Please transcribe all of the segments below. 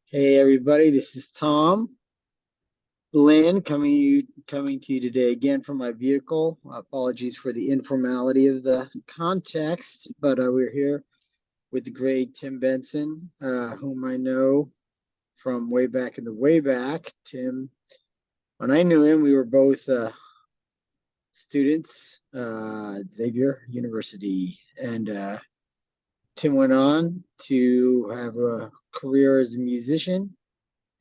Hey everybody, this is Tom Lynn coming to you today again from my vehicle. Apologies for the informality of the context, but we're here with the great Tim Benson, whom I know from way back in the way back. Tim, when I knew him, we were both students at Xavier University, and Tim went on to have a career as a musician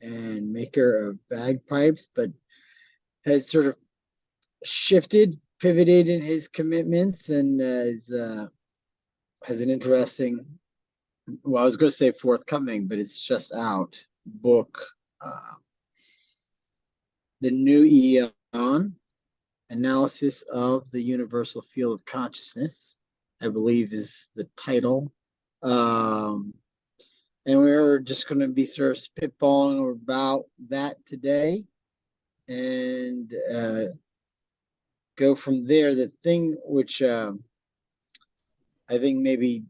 and maker of bagpipes, but has sort of pivoted in his commitments, and has an interesting, well, I was going to say forthcoming, but it's just out book, uh, The New Eon, Analysis of the Universal Field of Consciousness, I believe is the title. And we're just going to be sort of spitballing about that today and go from there. The thing which I think maybe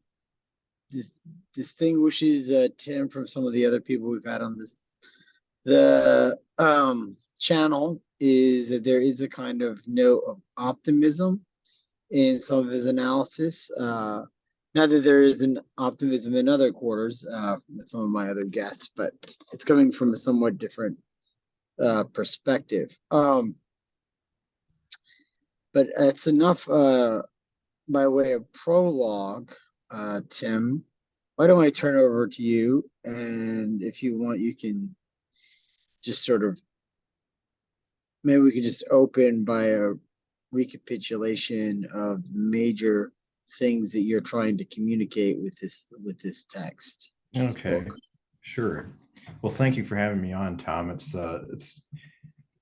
distinguishes Tim from some of the other people we've had on the channel is that there is a kind of note of optimism in some of his analysis. Not that there isn't optimism in other quarters with some of my other guests, but it's coming from a somewhat different perspective. But it's enough by way of prologue, Tim. Why don't I turn over to you? And if you want, you can just sort of, maybe we could just open by a recapitulation of the major things that you're trying to communicate with this text. Okay, sure. Well, thank you for having me on, Tom. It's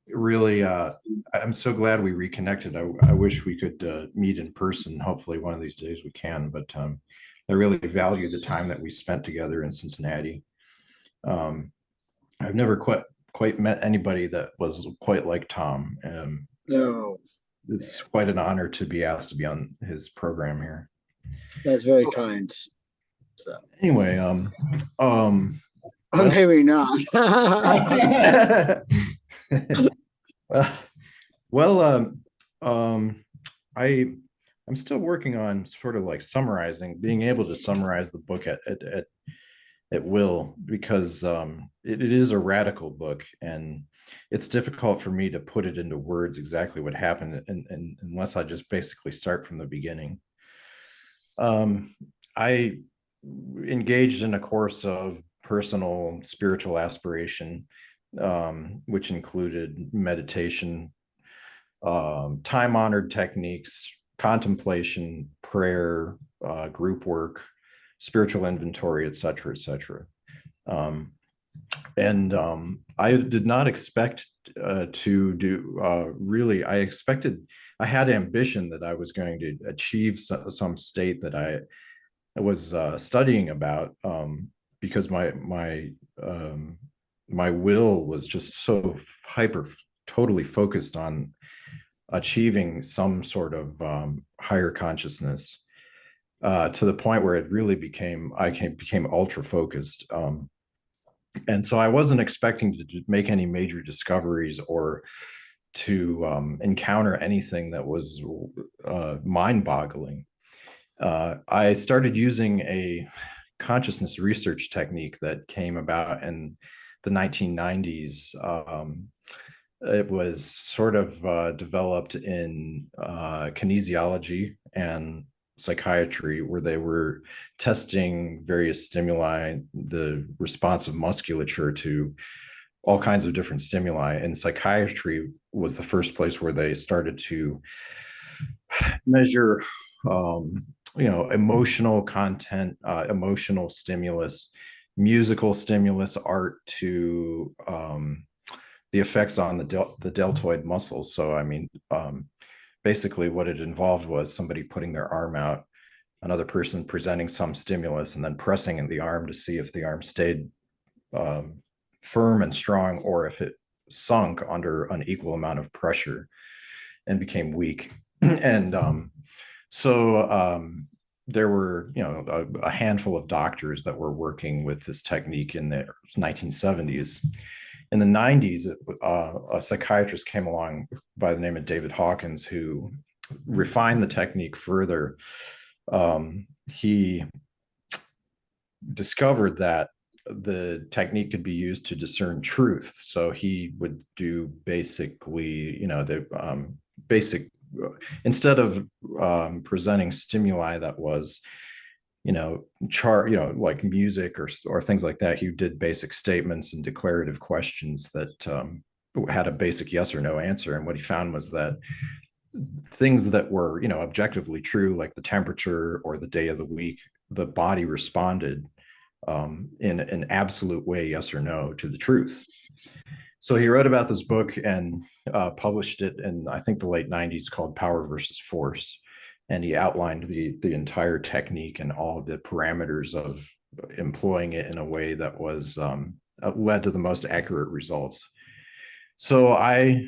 really I'm so glad we reconnected. I wish we could meet in person. Hopefully, one of these days we can. But I really value the time that we spent together in Cincinnati. I've never quite met anybody that was quite like Tom. No, It's quite an honor to be asked to be on his program here. that's very kind. So Anyway, well, maybe not. well, I I'm still working on sort of like being able to summarize the book at will, because it is a radical book, and it's difficult for me to put it into words exactly what happened, and unless I just basically start from the beginning. I engaged in a course of personal spiritual aspiration, which included meditation, time-honored techniques, contemplation, prayer, group work, spiritual inventory, etc., etc. And I did not expect to do really. I had ambition that I was going to achieve some state that I was studying about, because my will was just so totally focused on achieving some sort of higher consciousness, to the point where it really became ultra focused. And so I wasn't expecting to make any major discoveries or to encounter anything that was mind-boggling. I started using a consciousness research technique that came about in the 1990s. It was sort of developed in kinesiology and psychiatry, where they were testing various stimuli, the response of musculature to all kinds of different stimuli. And psychiatry was the first place where they started to measure emotional content, emotional stimulus, musical stimulus, art, to the effects on the deltoid muscles. So I mean, basically what it involved was somebody putting their arm out, another person presenting some stimulus, and then pressing in the arm to see if the arm stayed firm and strong, or if it sunk under an equal amount of pressure and became weak. And so there were, a handful of doctors that were working with this technique in the 1970s. In the 90s, a psychiatrist came along by the name of David Hawkins who refined the technique further. He discovered that the technique could be used to discern truth. So he would do basically, the basic, instead of presenting stimuli that was, like music or things like that, he did basic statements and declarative questions that had a basic yes or no answer. And what he found was that things that were, objectively true, like the temperature or the day of the week, the body responded in an absolute way, yes or no, to the truth. So he wrote about this book and published it in, I think, the late 90s, called Power versus Force. And he outlined the entire technique and all of the parameters of employing it in a way that was led to the most accurate results. So I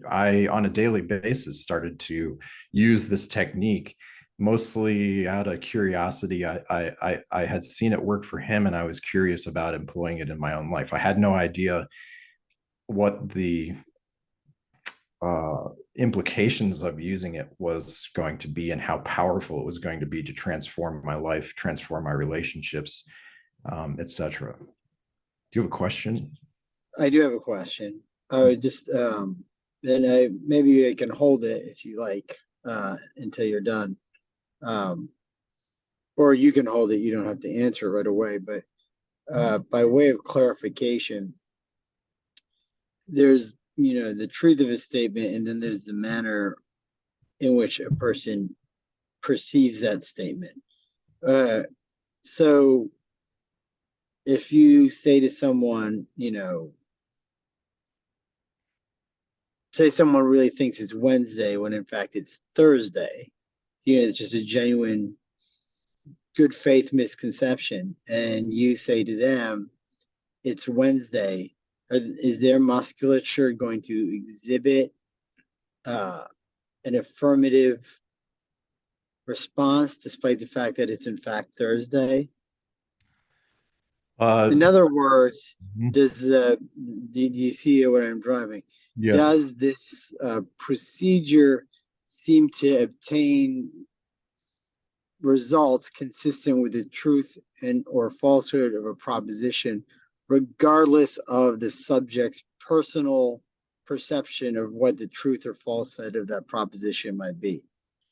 on a daily basis started to use this technique, mostly out of curiosity. I had seen it work for him, and I was curious about employing it in my own life. I had no idea what the implications of using it was going to be, and how powerful it was going to be to transform my life, transform my relationships, etc. Do you have a question? I do have a question. I would just then maybe I can hold it if you like until you're done. Or you can hold it. You don't have to answer right away. But by way of clarification, there's the truth of a statement, and then there's the manner in which a person perceives that statement. So if you say to someone, say someone really thinks it's Wednesday when in fact it's Thursday, it's just a genuine good faith misconception, and you say to them it's Wednesday, is their musculature going to exhibit an affirmative response despite the fact that it's in fact Thursday? In other words, do you see what I'm driving? Yes. Does this procedure seem to obtain results consistent with the truth and or falsehood of a proposition, regardless of the subject's personal perception of what the truth or falsehood of that proposition might be?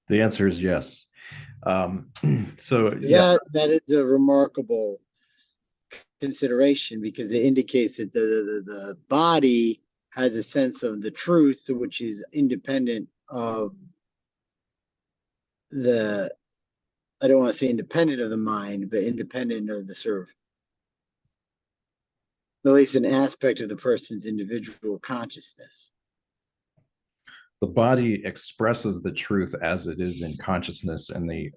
The answer is yes. So that is a remarkable consideration, because it indicates that the body has a sense of the truth, which is independent of the, I don't want to say independent of the mind, but independent of the sort of, at least an aspect of the person's individual consciousness. The body expresses the truth as it is in consciousness, and the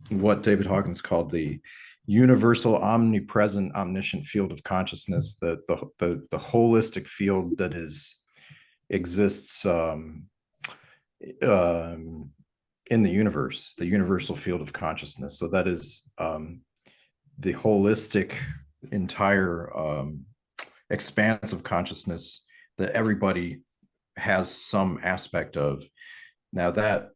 what David Hawkins called the universal, omnipresent, omniscient field of consciousness, the holistic field that exists in the universe, the universal field of consciousness. So that is the holistic, entire expanse of consciousness that everybody has some aspect of. Now that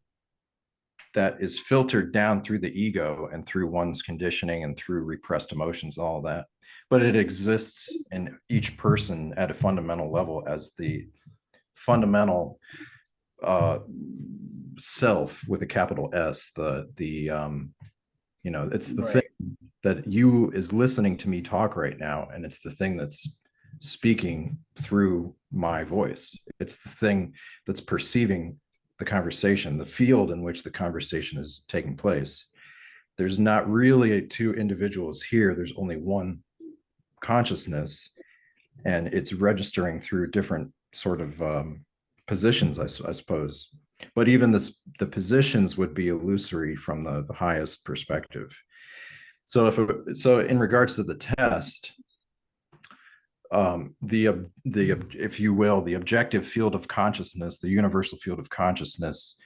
is filtered down through the ego and through one's conditioning and through repressed emotions, all that, but it exists in each person at a fundamental level as the fundamental self with a capital S. It's the thing that you is listening to me talk right now, and it's the thing that's speaking through my voice. It's the thing that's perceiving the conversation, the field in which the conversation is taking place. There's not really two individuals here. There's only one consciousness, and it's registering through different sort of positions, I suppose. But even the positions would be illusory from the highest perspective. So in regards to the test, if you will, the objective field of consciousness, the universal field of consciousness,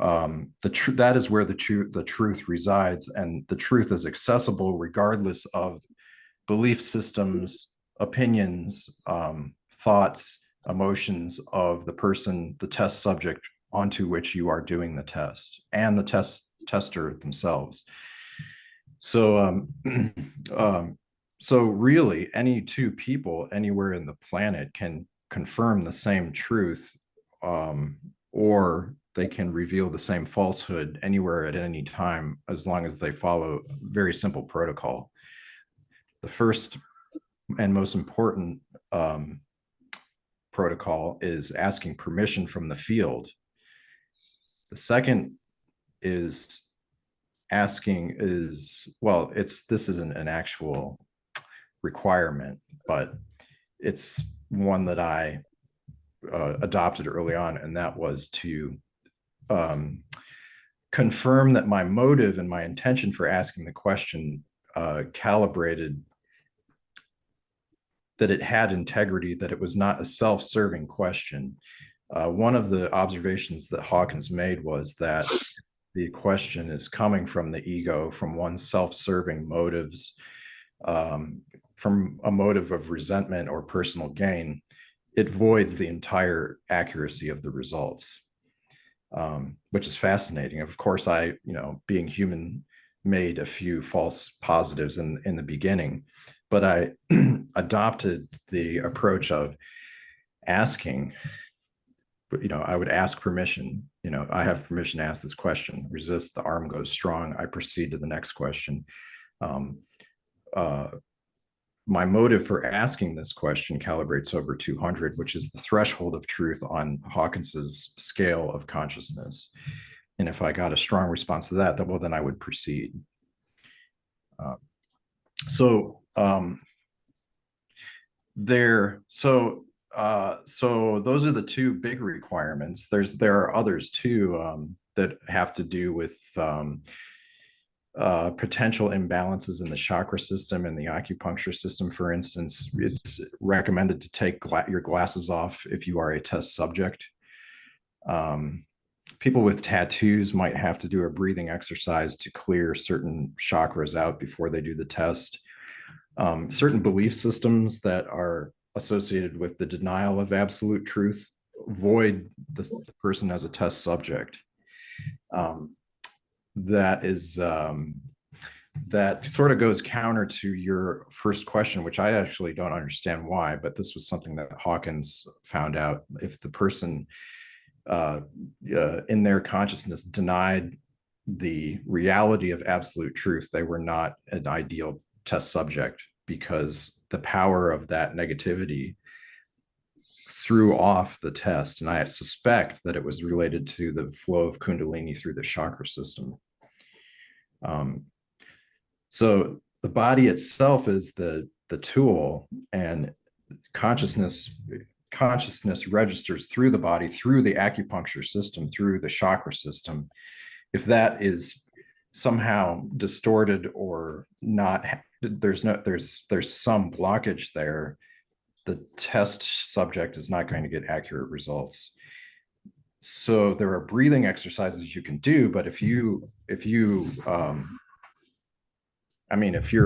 that is where the truth resides, and the truth is accessible regardless of belief systems, opinions, thoughts, emotions of the person, the test subject onto which you are doing the test, and the tester themselves. So, so really, any two people anywhere in the planet can confirm the same truth, or they can reveal the same falsehood anywhere at any time, as long as they follow a very simple protocol. The first and most important protocol is asking permission from the field. The second is this isn't an actual requirement, but it's one that I adopted early on, and that was to confirm that my motive and my intention for asking the question calibrated, that it had integrity, that it was not a self-serving question. One of the observations that Hawkins made was that the question is coming from the ego, from one's self-serving motives, from a motive of resentment or personal gain. It voids the entire accuracy of the results, which is fascinating. Of course, I, being human, made a few false positives in the beginning, but I adopted the approach of asking. I would ask permission. I have permission to ask this question. Resist, the arm goes strong. I proceed to the next question. My motive for asking this question calibrates over 200, which is the threshold of truth on Hawkins's scale of consciousness. And if I got a strong response to that, then I would proceed. So those are the two big requirements. There are others too, that have to do with potential imbalances in the chakra system and the acupuncture system. For instance, it's recommended to take your glasses off if you are a test subject. People with tattoos might have to do a breathing exercise to clear certain chakras out before they do the test. Certain belief systems that are associated with the denial of absolute truth void the person as a test subject. That sort of goes counter to your first question, which I actually don't understand why, but this was something that Hawkins found out. If the person in their consciousness denied the reality of absolute truth, they were not an ideal test subject, because the power of that negativity threw off the test. And I suspect that it was related to the flow of Kundalini through the chakra system. So the body itself is the tool, and consciousness registers through the body, through the acupuncture system, through the chakra system. If that is somehow distorted or not, there's some blockage there, the test subject is not going to get accurate results. So there are breathing exercises you can do, but if you're a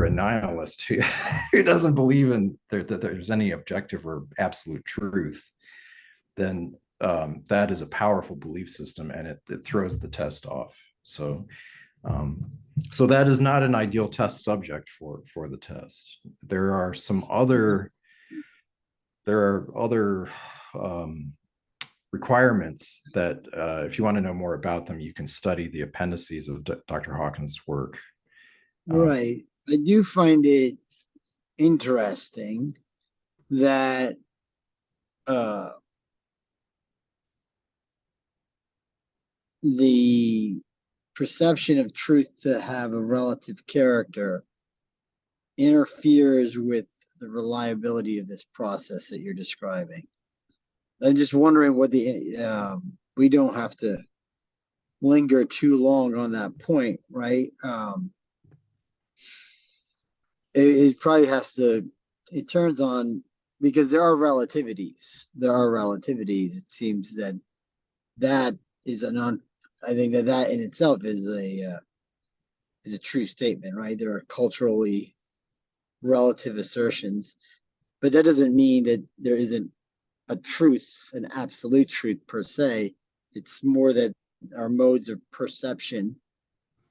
nihilist who doesn't believe in that there's any objective or absolute truth, then that is a powerful belief system, and it throws the test off. So that is not an ideal test subject for the test. There are other requirements that, if you want to know more about them, you can study the appendices of Dr. Hawkins' work. Right. I do find it interesting that the perception of truth to have a relative character interferes with the reliability of this process that you're describing. I'm just wondering what we don't have to linger too long on that point, right? It probably it turns on, because there are relativities. It seems that is an I think that that in itself is a true statement, right? There are culturally relative assertions, but that doesn't mean that there isn't a truth, an absolute truth per se. It's more that our modes of perception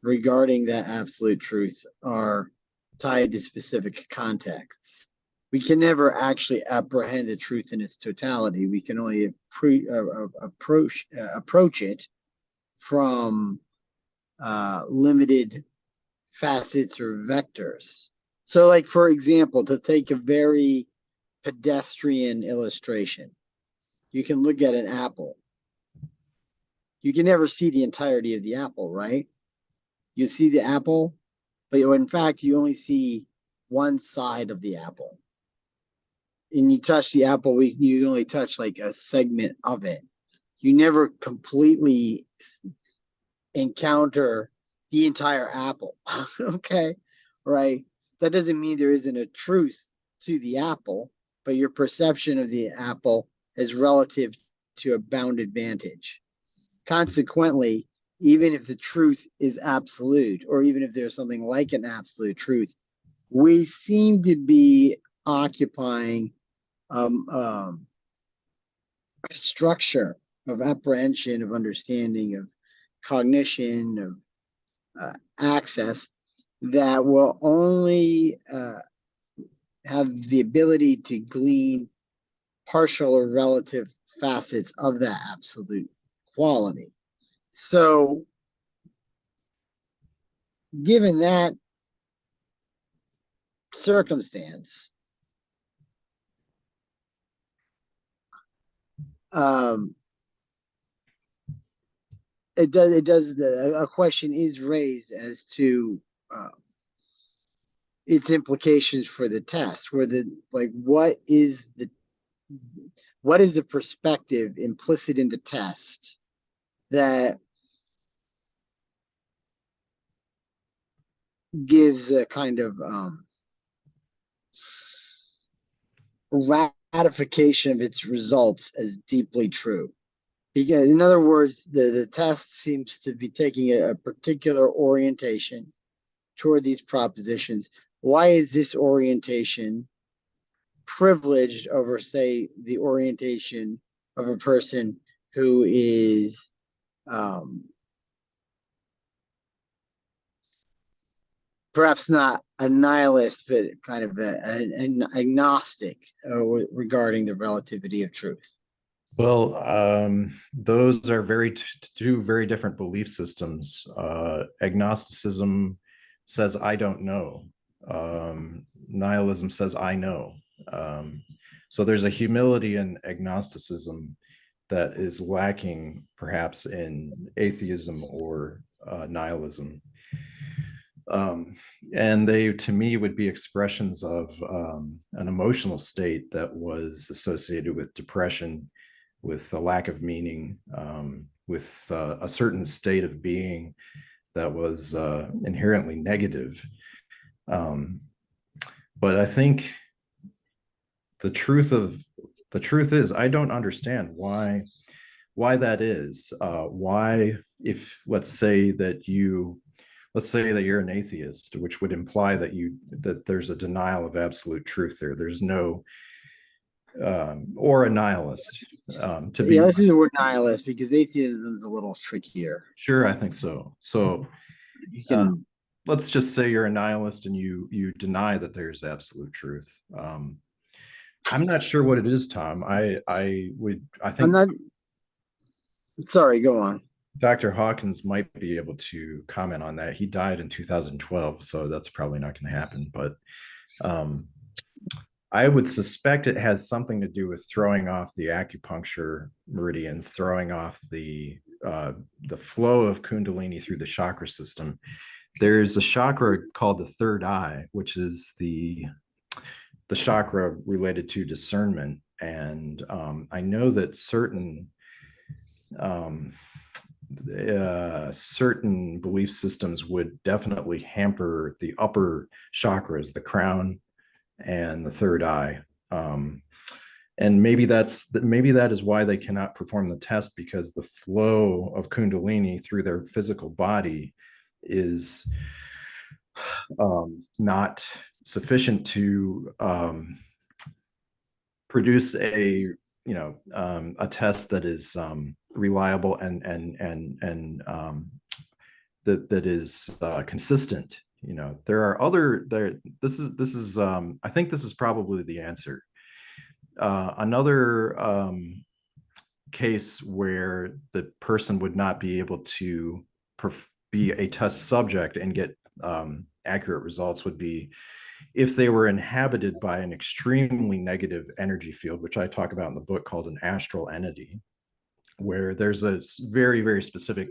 regarding that absolute truth are tied to specific contexts. We can never actually apprehend the truth in its totality. We can only approach it from limited facets or vectors. So, like, for example, to take a very pedestrian illustration, you can look at an apple. You can never see the entirety of the apple, right? You see the apple, but in fact, you only see one side of the apple. And you touch the apple, you only touch like a segment of it. You never completely encounter the entire apple. Okay, right? That doesn't mean there isn't a truth to the apple, but your perception of the apple is relative to a bounded vantage. Consequently, even if the truth is absolute, or even if there's something like an absolute truth, we seem to be occupying a structure of apprehension, of understanding, of cognition, of access that will only have the ability to glean partial or relative facets of that absolute quality. So, given that circumstance, a question is raised as to its implications for the test, where what is the perspective implicit in the test that gives a kind of ratification of its results as deeply true. Because, in other words, the test seems to be taking a particular orientation toward these propositions. Why is this orientation privileged over, say, the orientation of a person who is perhaps not a nihilist, but kind of an agnostic regarding the relativity of truth? Well, those are two very different belief systems. Agnosticism says I don't know. Nihilism says I know. So there's a humility in agnosticism that is lacking perhaps in atheism or nihilism. And they, to me, would be expressions of an emotional state that was associated with depression, with a lack of meaning, with a certain state of being that was inherently negative. But I think the truth is I don't understand why that is. Why, if let's say that you're an atheist, which would imply that there's a denial of absolute truth there. There's no or a nihilist. Let's use the word nihilist because atheism is a little trickier. Sure, I think so. So you can let's just say you're a nihilist and you deny that there's absolute truth. I'm not sure what it is, Tom. I think I'm not. Sorry, go on. Dr. Hawkins might be able to comment on that. He died in 2012, so that's probably not going to happen. But I would suspect it has something to do with throwing off the acupuncture meridians, throwing off the flow of Kundalini through the chakra system. There's a chakra called the third eye, which is the chakra related to discernment. And I know that certain belief systems would definitely hamper the upper chakras, the crown and the third eye. And maybe that is why they cannot perform the test, because the flow of kundalini through their physical body is not sufficient to produce a test that is reliable and that is consistent. There are other there. This is I think this is probably the answer. Another case where the person would not be able to be a test subject and get accurate results would be if they were inhabited by an extremely negative energy field, which I talk about in the book, called an astral entity, where there's a very, very specific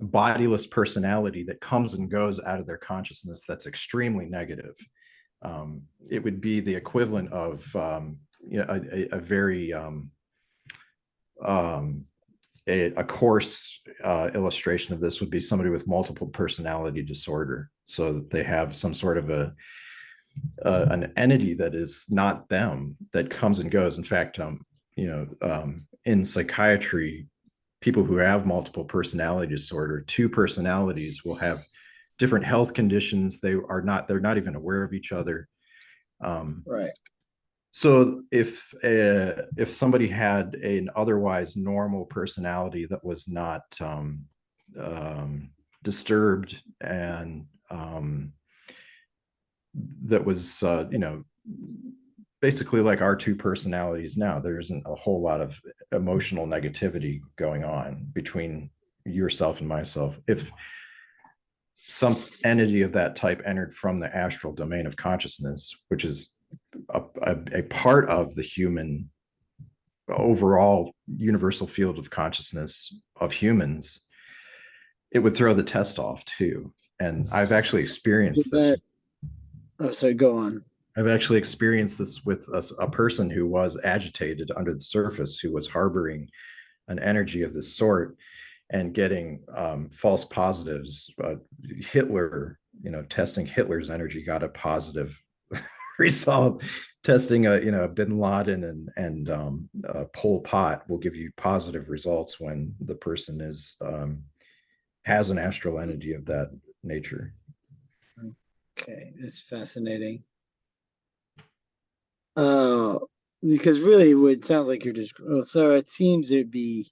bodiless personality that comes and goes out of their consciousness that's extremely negative. It would be the equivalent of a very a coarse illustration of this would be somebody with multiple personality disorder. So that they have some sort of an entity that is not them, that comes and goes. In fact, in psychiatry, people who have multiple personality disorder, two personalities will have different health conditions. They're not even aware of each other. Right. So if somebody had an otherwise normal personality that was not disturbed, and that was basically like our two personalities now, there isn't a whole lot of emotional negativity going on between yourself and myself. If some entity of that type entered from the astral domain of consciousness, which is a part of the human overall universal field of consciousness of humans, it would throw the test off too. And I've actually experienced this. Oh, sorry, go on. I've actually experienced this with a person who was agitated under the surface, who was harboring an energy of this sort and getting false positives. Hitler, testing Hitler's energy got a positive result. Testing Bin Laden and Pol Pot will give you positive results when the person has an astral entity of that nature. Okay, that's fascinating. Because really, what it sounds like you're just so it seems it'd be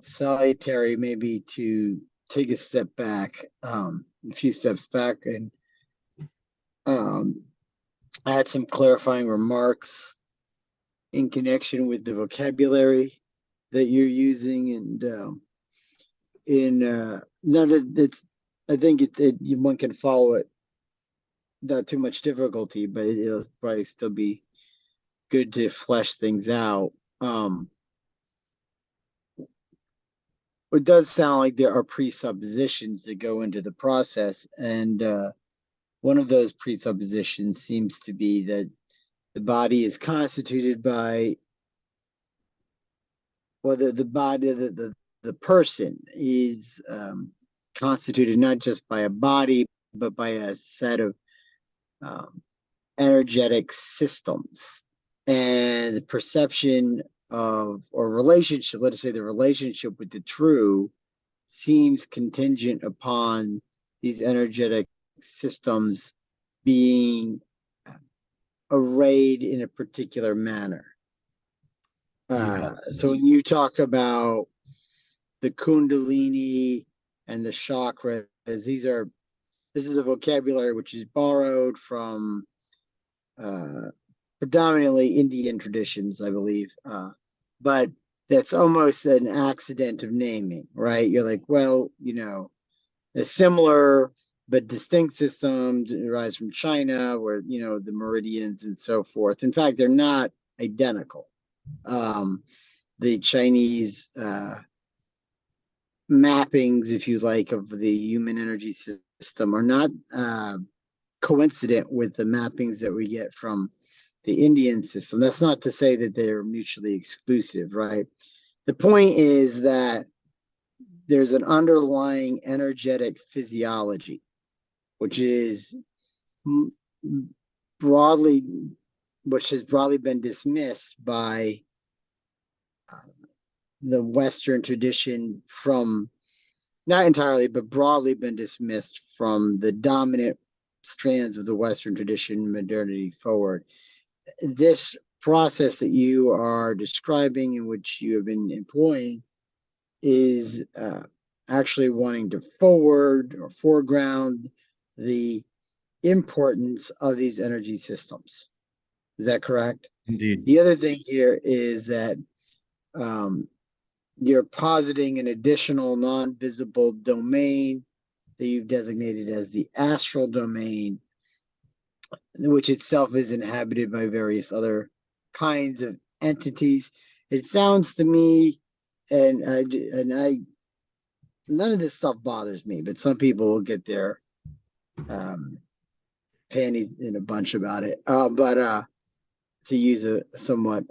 salutary maybe to take a step back, a few steps back, and add some clarifying remarks in connection with the vocabulary that you're using, and none of it's. I think one can follow it without too much difficulty, but it'll probably still be good to flesh things out. It does sound like there are presuppositions that go into the process, and one of those presuppositions seems to be that the body is constituted by, whether the body, the person is constituted not just by a body, but by a set of energetic systems. And the perception of, or relationship, let us say the relationship with the true, seems contingent upon these energetic systems being arrayed in a particular manner. Yes. So when you talk about the kundalini and the chakras, this is a vocabulary which is borrowed from predominantly Indian traditions, I believe. But that's almost an accident of naming, right? You're like, well, a similar but distinct system derives from China, where, the meridians and so forth. In fact, they're not identical. The Chinese mappings, if you like, of the human energy system are not coincident with the mappings that we get from the Indian system. That's not to say that they're mutually exclusive, right? The point is that there's an underlying energetic physiology, which is broadly which has broadly been dismissed by the Western tradition from, not entirely, but broadly been dismissed from the dominant strands of the Western tradition, modernity forward. This process that you are describing, in which you have been employing, is actually wanting to forward or foreground the importance of these energy systems. Is that correct? Indeed. The other thing here is that you're positing an additional non-visible domain that you've designated as the astral domain, which itself is inhabited by various other kinds of entities. It sounds to me, and I none of this stuff bothers me, but some people will get their panties in a bunch about it. But to use a somewhat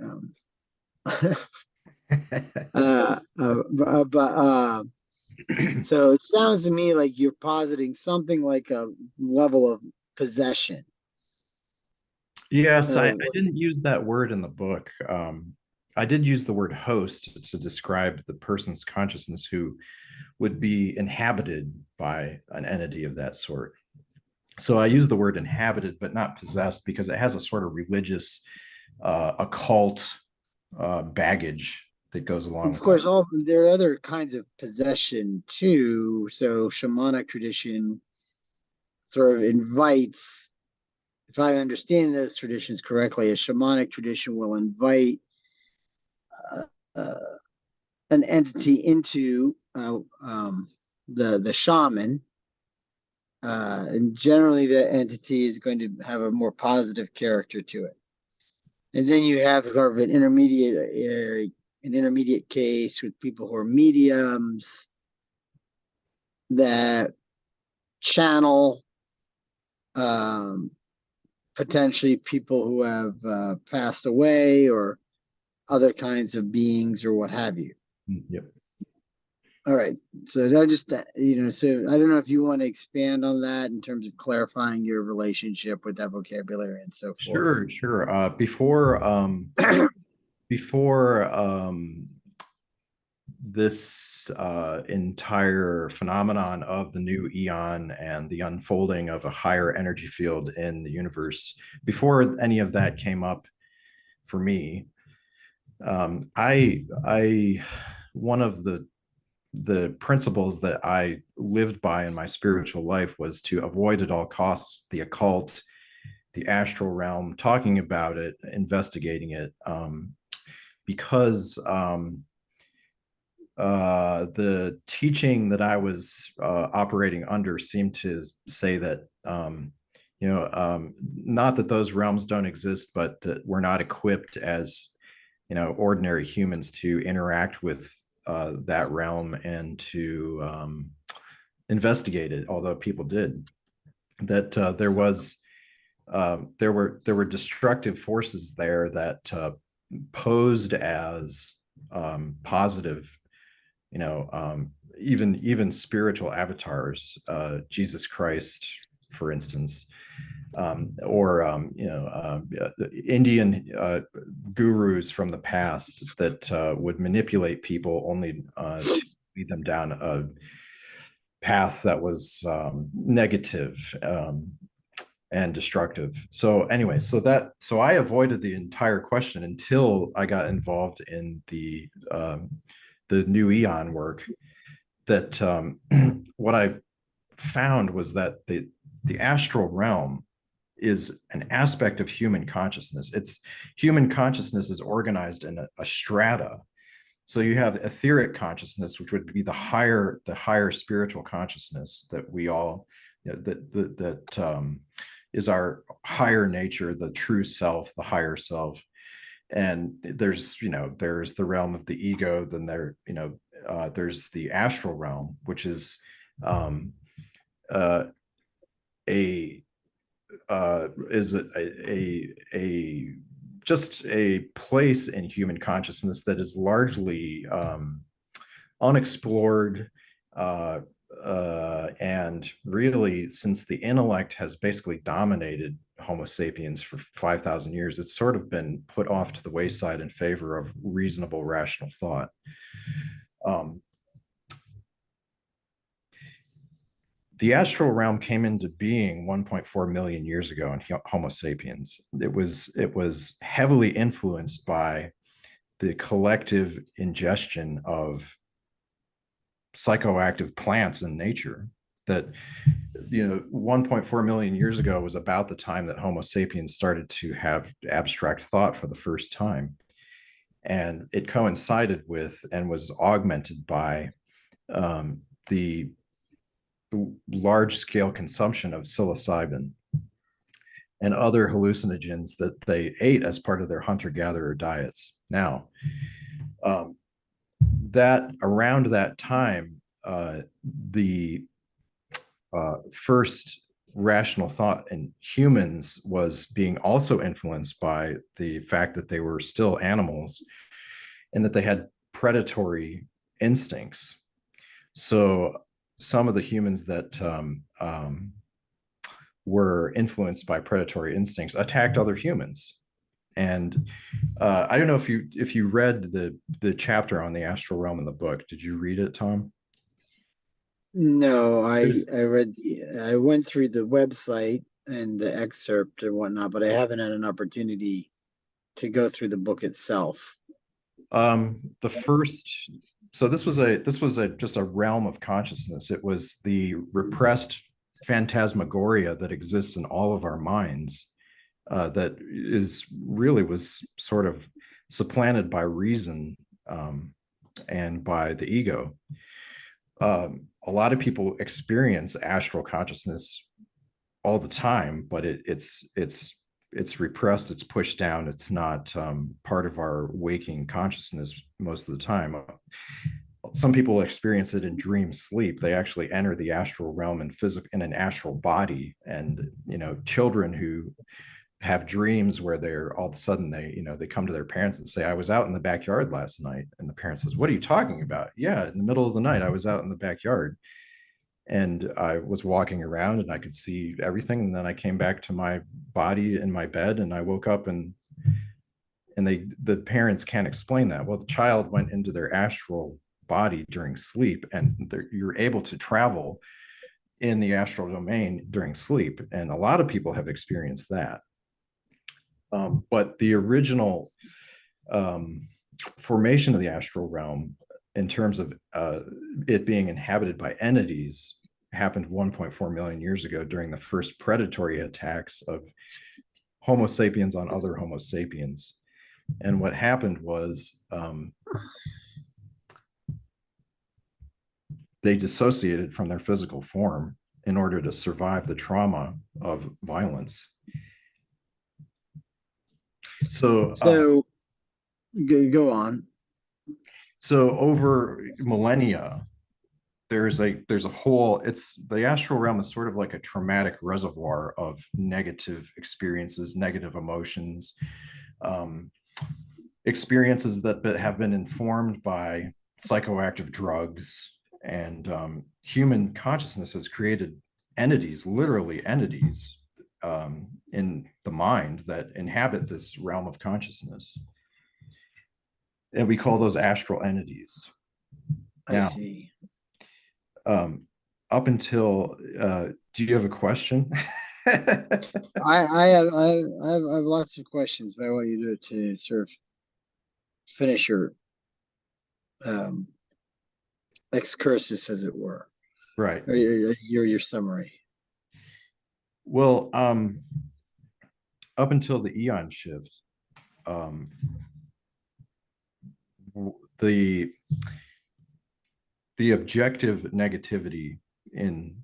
so it sounds to me like you're positing something like a level of possession. Yes, I didn't use that word in the book. I did use the word host to describe the person's consciousness who would be inhabited by an entity of that sort. So I use the word inhabited, but not possessed, because it has a sort of religious, occult baggage that goes along Of with that. course, there are other kinds of possession too. So shamanic tradition sort of invites, if I understand those traditions correctly, a shamanic tradition will invite uh, uh, an entity into the shaman, and generally the entity is going to have a more positive character to it. And then you have sort of an intermediate case with people who are mediums that channel potentially people who have passed away or other kinds of beings or what have you. Yep. All right. So that just, so I don't know if you want to expand on that in terms of clarifying your relationship with that vocabulary and so forth. Sure. Before this entire phenomenon of the new eon and the unfolding of a higher energy field in the universe, before any of that came up for me, I one of the principles that I lived by in my spiritual life was to avoid at all costs the occult, the astral realm, talking about it, investigating it, because the teaching that I was operating under seemed to say that, not that those realms don't exist, but that we're not equipped as, ordinary humans to interact with that realm and to investigate it, although people did. That there were destructive forces there that posed as positive, even spiritual avatars, Jesus Christ, for instance, or Indian gurus from the past that would manipulate people only to lead them down a path that was negative and destructive. So anyway, so I avoided the entire question until I got involved in the new eon work. That what I've found was that the astral realm is an aspect of human consciousness. It's human consciousness is organized in a strata. So you have etheric consciousness, which would be the higher spiritual consciousness that we all, that is our higher nature, the true self, the higher self. And there's the realm of the ego. Then there's the astral realm, which is a just a place in human consciousness that is largely unexplored, and really, since the intellect has basically dominated Homo sapiens for 5,000 years. It's sort of been put off to the wayside in favor of reasonable, rational thought. The astral realm came into being 1.4 million years ago in Homo sapiens. It was heavily influenced by the collective ingestion of psychoactive plants in nature. That 1.4 million years ago was about the time that Homo sapiens started to have abstract thought for the first time, and it coincided with and was augmented by the large scale consumption of psilocybin and other hallucinogens that they ate as part of their hunter-gatherer diets. Now, that around that time, the first rational thought in humans was being also influenced by the fact that they were still animals and that they had predatory instincts. So some of the humans that were influenced by predatory instincts attacked other humans. And I don't know if you read the chapter on the astral realm in the book. Did you read it, Tom? No, I went through the website and the excerpt and whatnot, but I haven't had an opportunity to go through the book itself. The first, so this was a just a realm of consciousness. It was the repressed phantasmagoria that exists in all of our minds, that was sort of supplanted by reason, and by the ego. A lot of people experience astral consciousness all the time, but it's repressed, it's pushed down, it's not part of our waking consciousness most of the time. Some people experience it in dream sleep. They actually enter the astral realm in an astral body. And children who have dreams where they're all of a sudden they come to their parents and say, I was out in the backyard last night. And the parent says, what are you talking about? Yeah, in the middle of the night I was out in the backyard and I was walking around and I could see everything. And then I came back to my body in my bed and I woke up, and the parents can't explain that. Well, the child went into their astral body during sleep, and you're able to travel in the astral domain during sleep. And a lot of people have experienced that. But the original formation of the astral realm, in terms of it being inhabited by entities, happened 1.4 million years ago during the first predatory attacks of Homo sapiens on other Homo sapiens. And what happened was they dissociated from their physical form in order to survive the trauma of violence. So go on. So over millennia, there's a whole, it's the astral realm is sort of like a traumatic reservoir of negative experiences, negative emotions, experiences that have been informed by psychoactive drugs. And human consciousness has created entities, literally entities, in the mind that inhabit this realm of consciousness. And we call those astral entities. I see. Up until, do you have a question? I have lots of questions, but I want you to sort of finish your excursus, as it were. Right. Or your summary. Well, up until the eon shift, the objective negativity in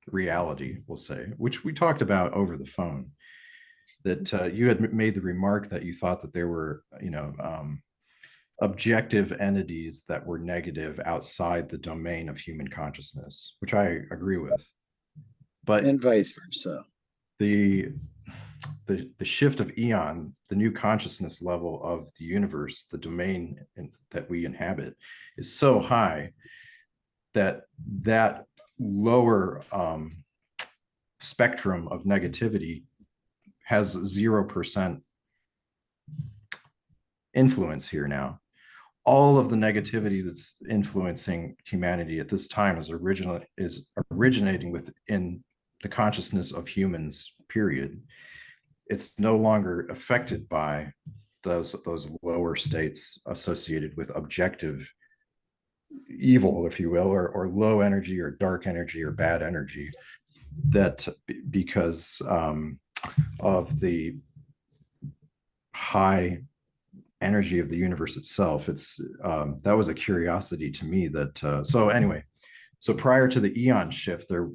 reality, we'll say, which we talked about over the phone, that you had made the remark that you thought that there were, objective entities that were negative outside the domain of human consciousness, which I agree with. But and vice versa. The shift of eon, the new consciousness level of the universe, the domain that we inhabit, is so high that lower spectrum of negativity has 0% influence here now. All of the negativity that's influencing humanity at this time is originating within the consciousness of humans, period. It's no longer affected by those lower states associated with objective evil, if you will, or low energy or dark energy or bad energy, that because of the high energy of the universe itself. It's that was a curiosity to me that so anyway, so prior to the eon shift, there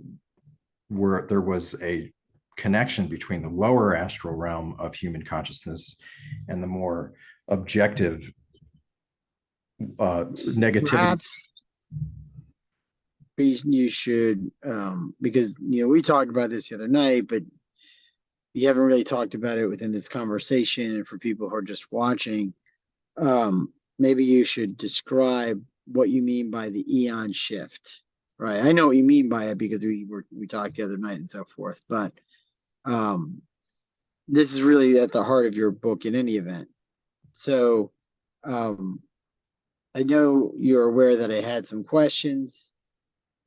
was a connection between the lower astral realm of human consciousness and the more objective negativity. Perhaps you should, because we talked about this the other night, but you haven't really talked about it within this conversation. And for people who are just watching, maybe you should describe what you mean by the eon shift, right? I know what you mean by it because we talked the other night and so forth, but this is really at the heart of your book in any event. So I know you're aware that I had some questions,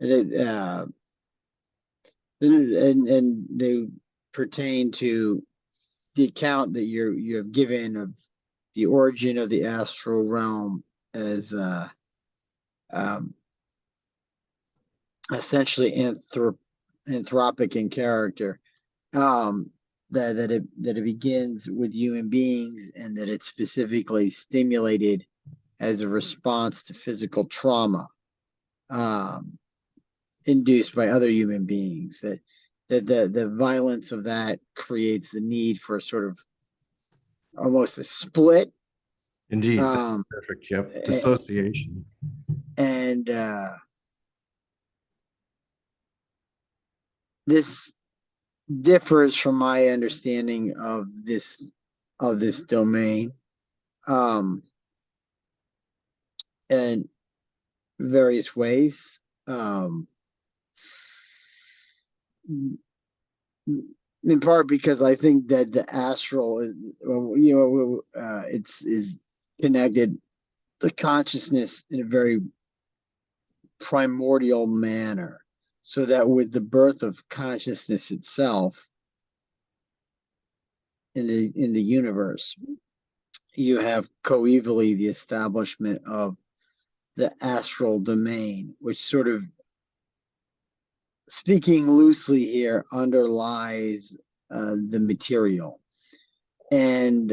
and they pertain to the account that you have given of the origin of the astral realm as essentially anthropic in character. That it begins with human beings, and that it's specifically stimulated as a response to physical trauma induced by other human beings. That the violence of that creates the need for sort of almost a split. Indeed, that's perfect. Yep, dissociation. And this differs from my understanding of this domain in various ways. In part because I think that the astral is, is connected to consciousness in a very primordial manner, so that with the birth of consciousness itself in the universe, you have coevally the establishment of the astral domain, which sort of, speaking loosely here, underlies the material. And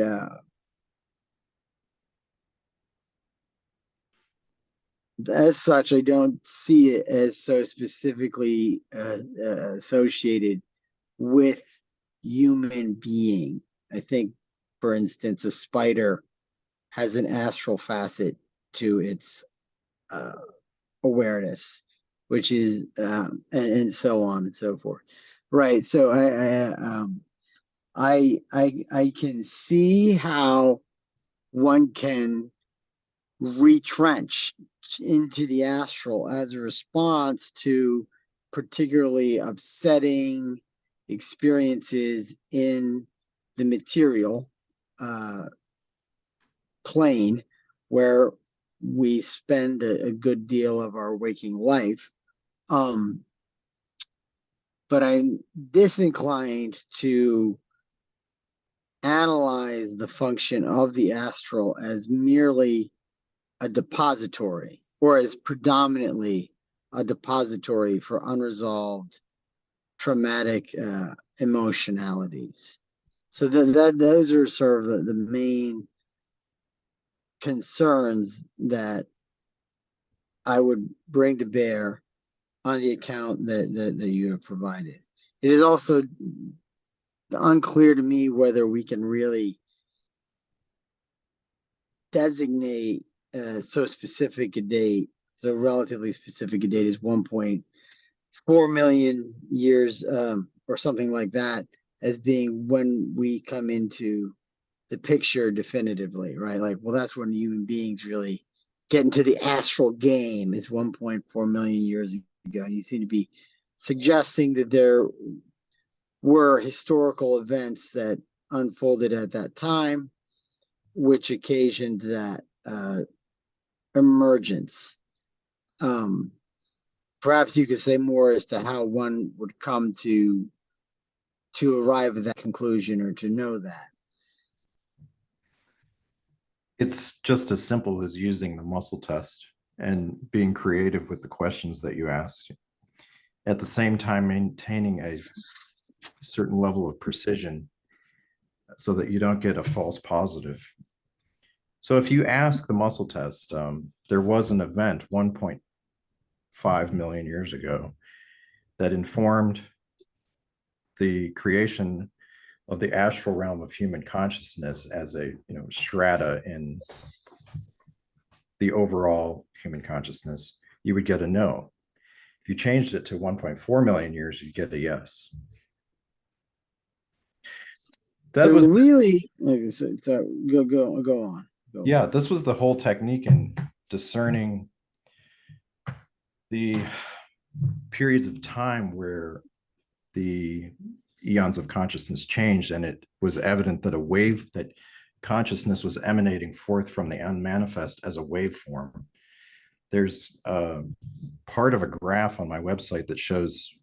as such, I don't see it as so specifically associated with human being. I think, for instance, a spider has an astral facet to its awareness, which is and so on and so forth. Right. So I can see how one can retrench into the astral as a response to particularly upsetting experiences in the material plane, where we spend a good deal of our waking life. But I'm disinclined to analyze the function of the astral as merely a depository, or as predominantly a depository for unresolved traumatic emotionalities. So those are sort of the main concerns that I would bring to bear on the account that you have provided. It is also unclear to me whether we can really designate so specific a date, so relatively specific a date as 1.4 million years or something like that, as being when we come into the picture definitively, right? Like, well, that's when human beings really get into the astral game, is 1.4 million years ago. You seem to be suggesting that there were historical events that unfolded at that time, which occasioned that emergence. Um, Perhaps you could say more as to how one would come to arrive at that conclusion or to know that. It's just as simple as using the muscle test and being creative with the questions that you ask. At the same time, maintaining a certain level of precision so that you don't get a false positive. So if you ask the muscle test, there was an event 1.5 million years ago that informed the creation of the astral realm of human consciousness as a strata in the overall human consciousness, you would get a no. If you changed it to 1.4 million years, you'd get a yes. That was really so go on. Yeah, this was the whole technique in discerning the periods of time where the eons of consciousness changed, and it was evident that that consciousness was emanating forth from the unmanifest as a waveform. There's part of a graph on my website that shows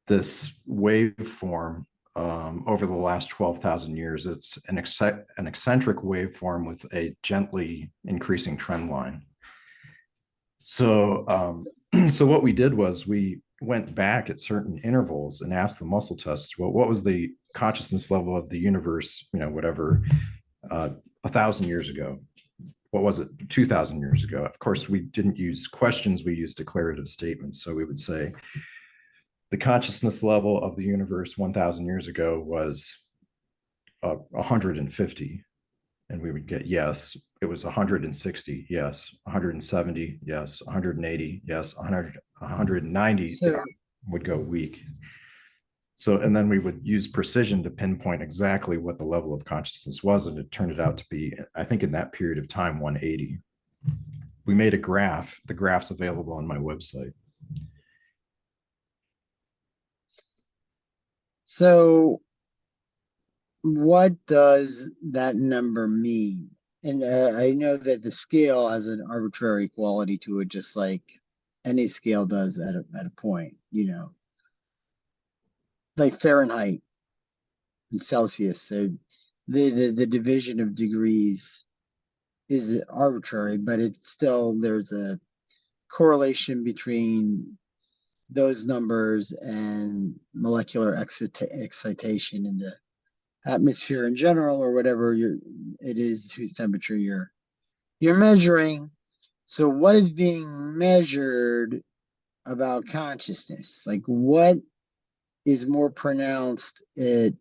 this waveform over the last 12,000 years. It's an eccentric waveform with a gently increasing trend line. So, so what we did was we went back at certain intervals and asked the muscle test, well, what was the consciousness level of the universe, whatever, 1,000 years ago? What was it 2,000 years ago? Of course, we didn't use questions, we used declarative statements. So we would say, the consciousness level of the universe 1,000 years ago was 150, and we would get yes. It was 160, yes. 170, yes. 180, yes. 100, 190 So, would go weak. So, and then we would use precision to pinpoint exactly what the level of consciousness was, and it turned out to be, I think, in that period of time, 180. We made a graph. The graph's available on my website. so what does that number mean? And I know that the scale has an arbitrary quality to it, just like any scale does at a point, like Fahrenheit and Celsius. The division of degrees is arbitrary, but it's still, there's a correlation between those numbers and molecular excitation in the atmosphere in general, or whatever it is whose temperature you're measuring. So what is being measured about consciousness? Like, what is more pronounced at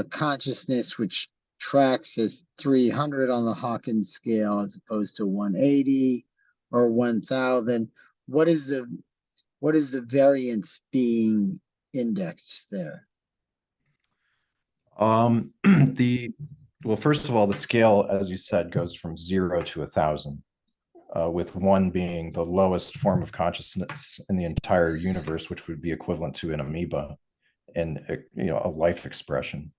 consciousness, which tracks as 300 on the Hawkins scale as opposed to 180 or 1000? What is the variance being indexed there? Well, first of all, the scale, as you said, goes from 0 to 1,000, with 1 being the lowest form of consciousness in the entire universe, which would be equivalent to an amoeba and a life expression,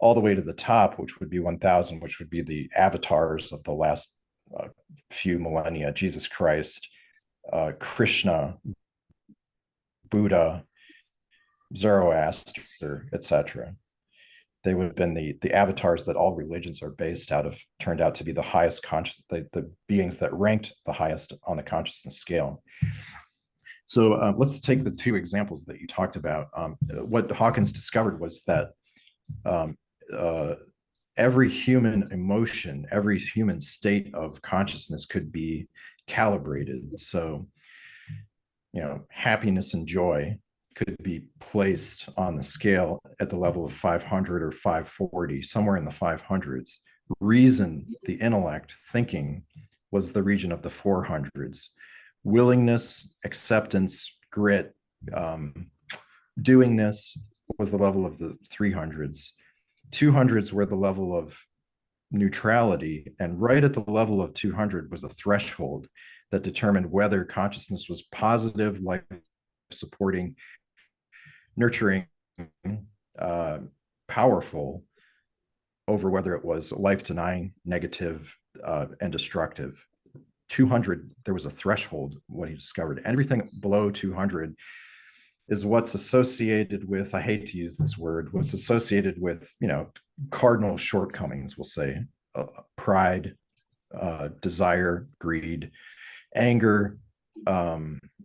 all the way to the top, which would be 1,000, which would be the avatars of the last few millennia: Jesus Christ, Krishna, Buddha, Zoroaster, etc. They would have been the avatars that all religions are based out of, turned out to be the highest the beings that ranked the highest on the consciousness scale. So let's take the 2 examples that you talked about. What Hawkins discovered was that every human emotion, every human state of consciousness could be calibrated. So, happiness and joy could be placed on the scale at the level of 500 or 540, somewhere in the 500s. Reason, the intellect, thinking, was the region of the 400s. Willingness, acceptance, grit, doingness was the level of the 300s. 200s were the level of neutrality, and right at the level of 200 was a threshold that determined whether consciousness was positive, life supporting, nurturing, uh, powerful over whether it was life denying, negative, and destructive. 200, there was a threshold, what he discovered. Everything below 200 is what's associated with, I hate to use this word, what's associated with, cardinal shortcomings, we'll say, pride, desire, greed, anger,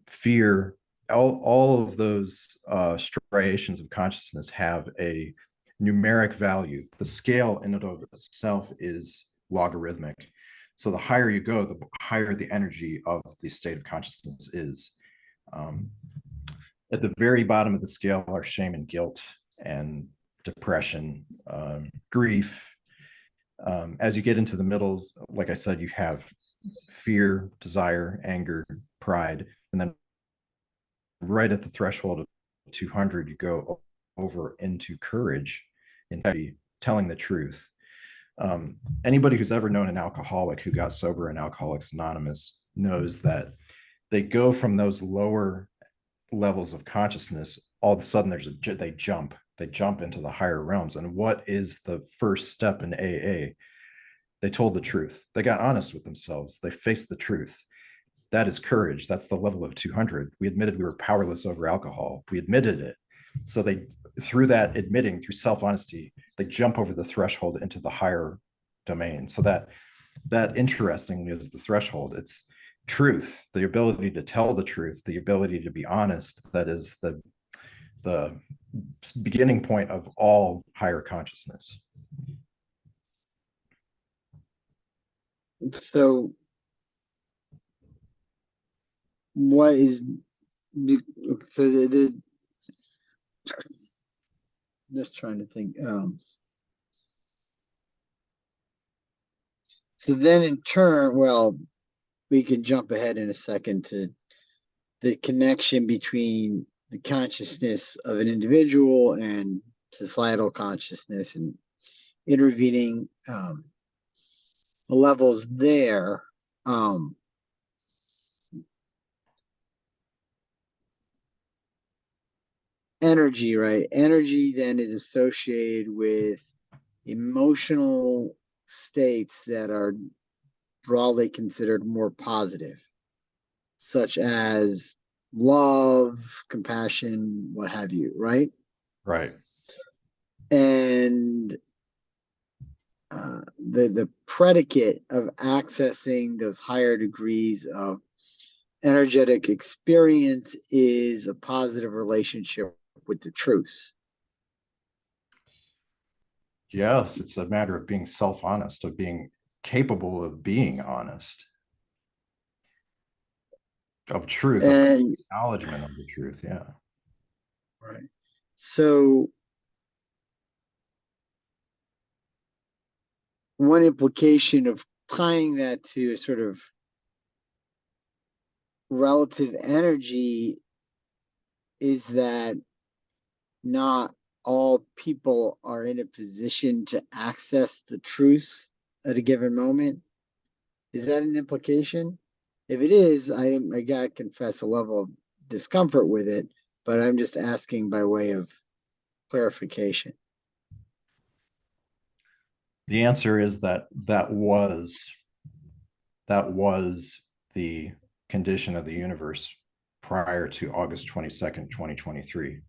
fear. All of those striations of consciousness have a numeric value. The scale in and of itself is logarithmic. So the higher you go, the higher the energy of the state of consciousness is. At the very bottom of the scale are shame and guilt and depression, grief. As you get into the middles, like I said, you have fear, desire, anger, pride, and then right at the threshold of 200, you go over into courage, integrity, telling the truth. Anybody who's ever known an alcoholic who got sober in Alcoholics Anonymous knows that they go from those lower levels of consciousness. All of a sudden, they jump into the higher realms. And what is the first step in AA? They told the truth. They got honest with themselves. They faced the truth. That is courage. That's the level of 200. We admitted we were powerless over alcohol. We admitted it. So they, through that admitting, through self-honesty, they jump over the threshold into the higher domain. So that interestingly is the threshold. It's truth, the ability to tell the truth, the ability to be honest. That is the beginning point of all higher consciousness. So what is, so the just trying to think. So then in turn, well, we can jump ahead in a second to the connection between the consciousness of an individual and societal consciousness and intervening levels there. Energy, right? Energy then is associated with emotional states that are broadly considered more positive, such as love, compassion, what have you, right? Right. And the predicate of accessing those higher degrees of energetic experience is a positive relationship with the truth. Yes, it's a matter of being self-honest, of being capable of being honest, of truth, of And acknowledgement of the truth. Yeah. right. So one implication of tying that to a sort of relative energy is that not all people are in a position to access the truth at a given moment. Is that an implication? If it is, I gotta confess a level of discomfort with it, but I'm just asking by way of clarification. The answer is that was the condition of the universe prior to August 22nd, 2023.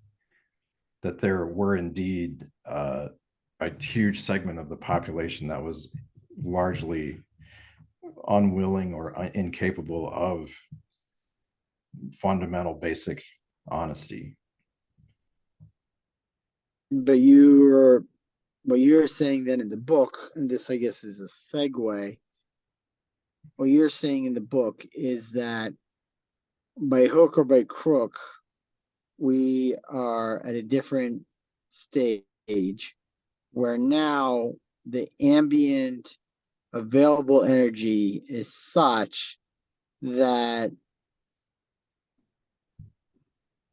That there were indeed a huge segment of the population that was largely unwilling or incapable of fundamental basic honesty. But what you're saying then in the book, and this I guess is a segue, what you're saying in the book is that by hook or by crook, we are at a different stage where now the ambient available energy is such that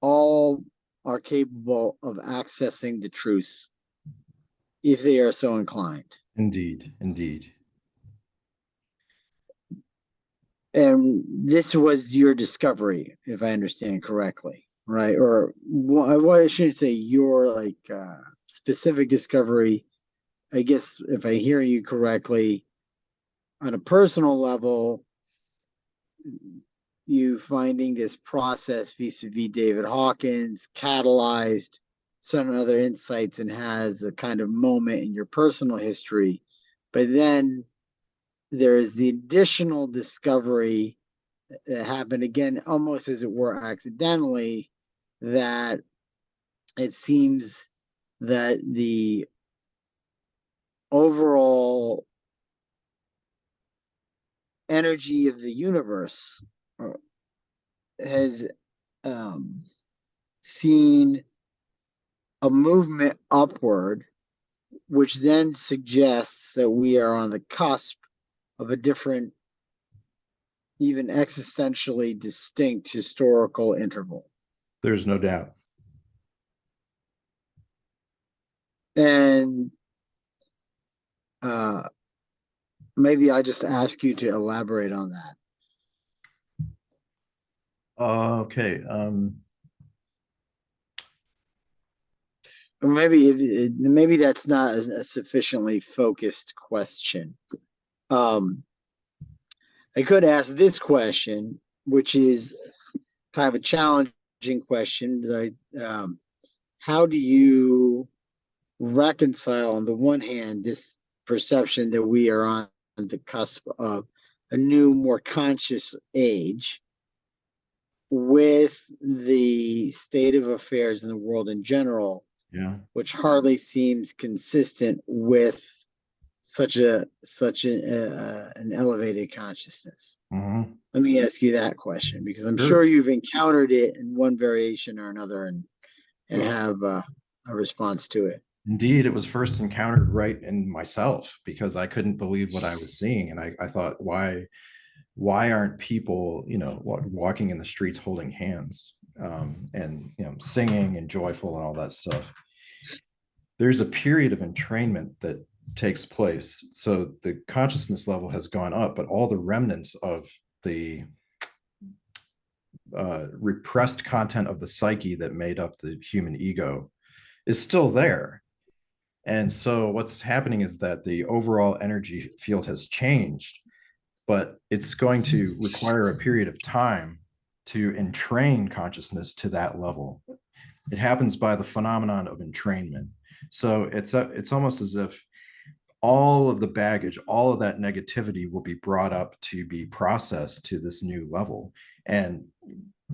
all are capable of accessing the truth if they are so inclined. Indeed, indeed. And this was your discovery, if I understand correctly, right? Or I shouldn't say your like specific discovery. I guess if I hear you correctly, on a personal level, you finding this process vis-a-vis David Hawkins catalyzed some other insights and has a kind of moment in your personal history. But then there is the additional discovery that happened again, almost as it were accidentally, that it seems that the overall energy of the universe has seen a movement upward, which then suggests that we are on the cusp of a different, even existentially distinct historical interval. There's no doubt. And maybe I just ask you to elaborate on that. Okay. Or maybe that's not a sufficiently focused question. I could ask this question, which is kind of a challenging question. How do you reconcile, on the one hand, this perception that we are on the cusp of a new, more conscious age with the state of affairs in the world in general, Yeah. which hardly seems consistent with an elevated consciousness? Mm-hmm. Let me ask you that question, because I'm Sure. sure you've encountered it in one variation or another and have a response to it. Indeed, it was first encountered right in myself because I couldn't believe what I was seeing. And I thought, why aren't people, walking in the streets holding hands, and, singing and joyful and all that stuff? There's a period of entrainment that takes place. So the consciousness level has gone up, but all the remnants of the repressed content of the psyche that made up the human ego is still there. And so what's happening is that the overall energy field has changed, but it's going to require a period of time to entrain consciousness to that level. It happens by the phenomenon of entrainment. So it's almost as if all of the baggage, all of that negativity will be brought up to be processed to this new level. And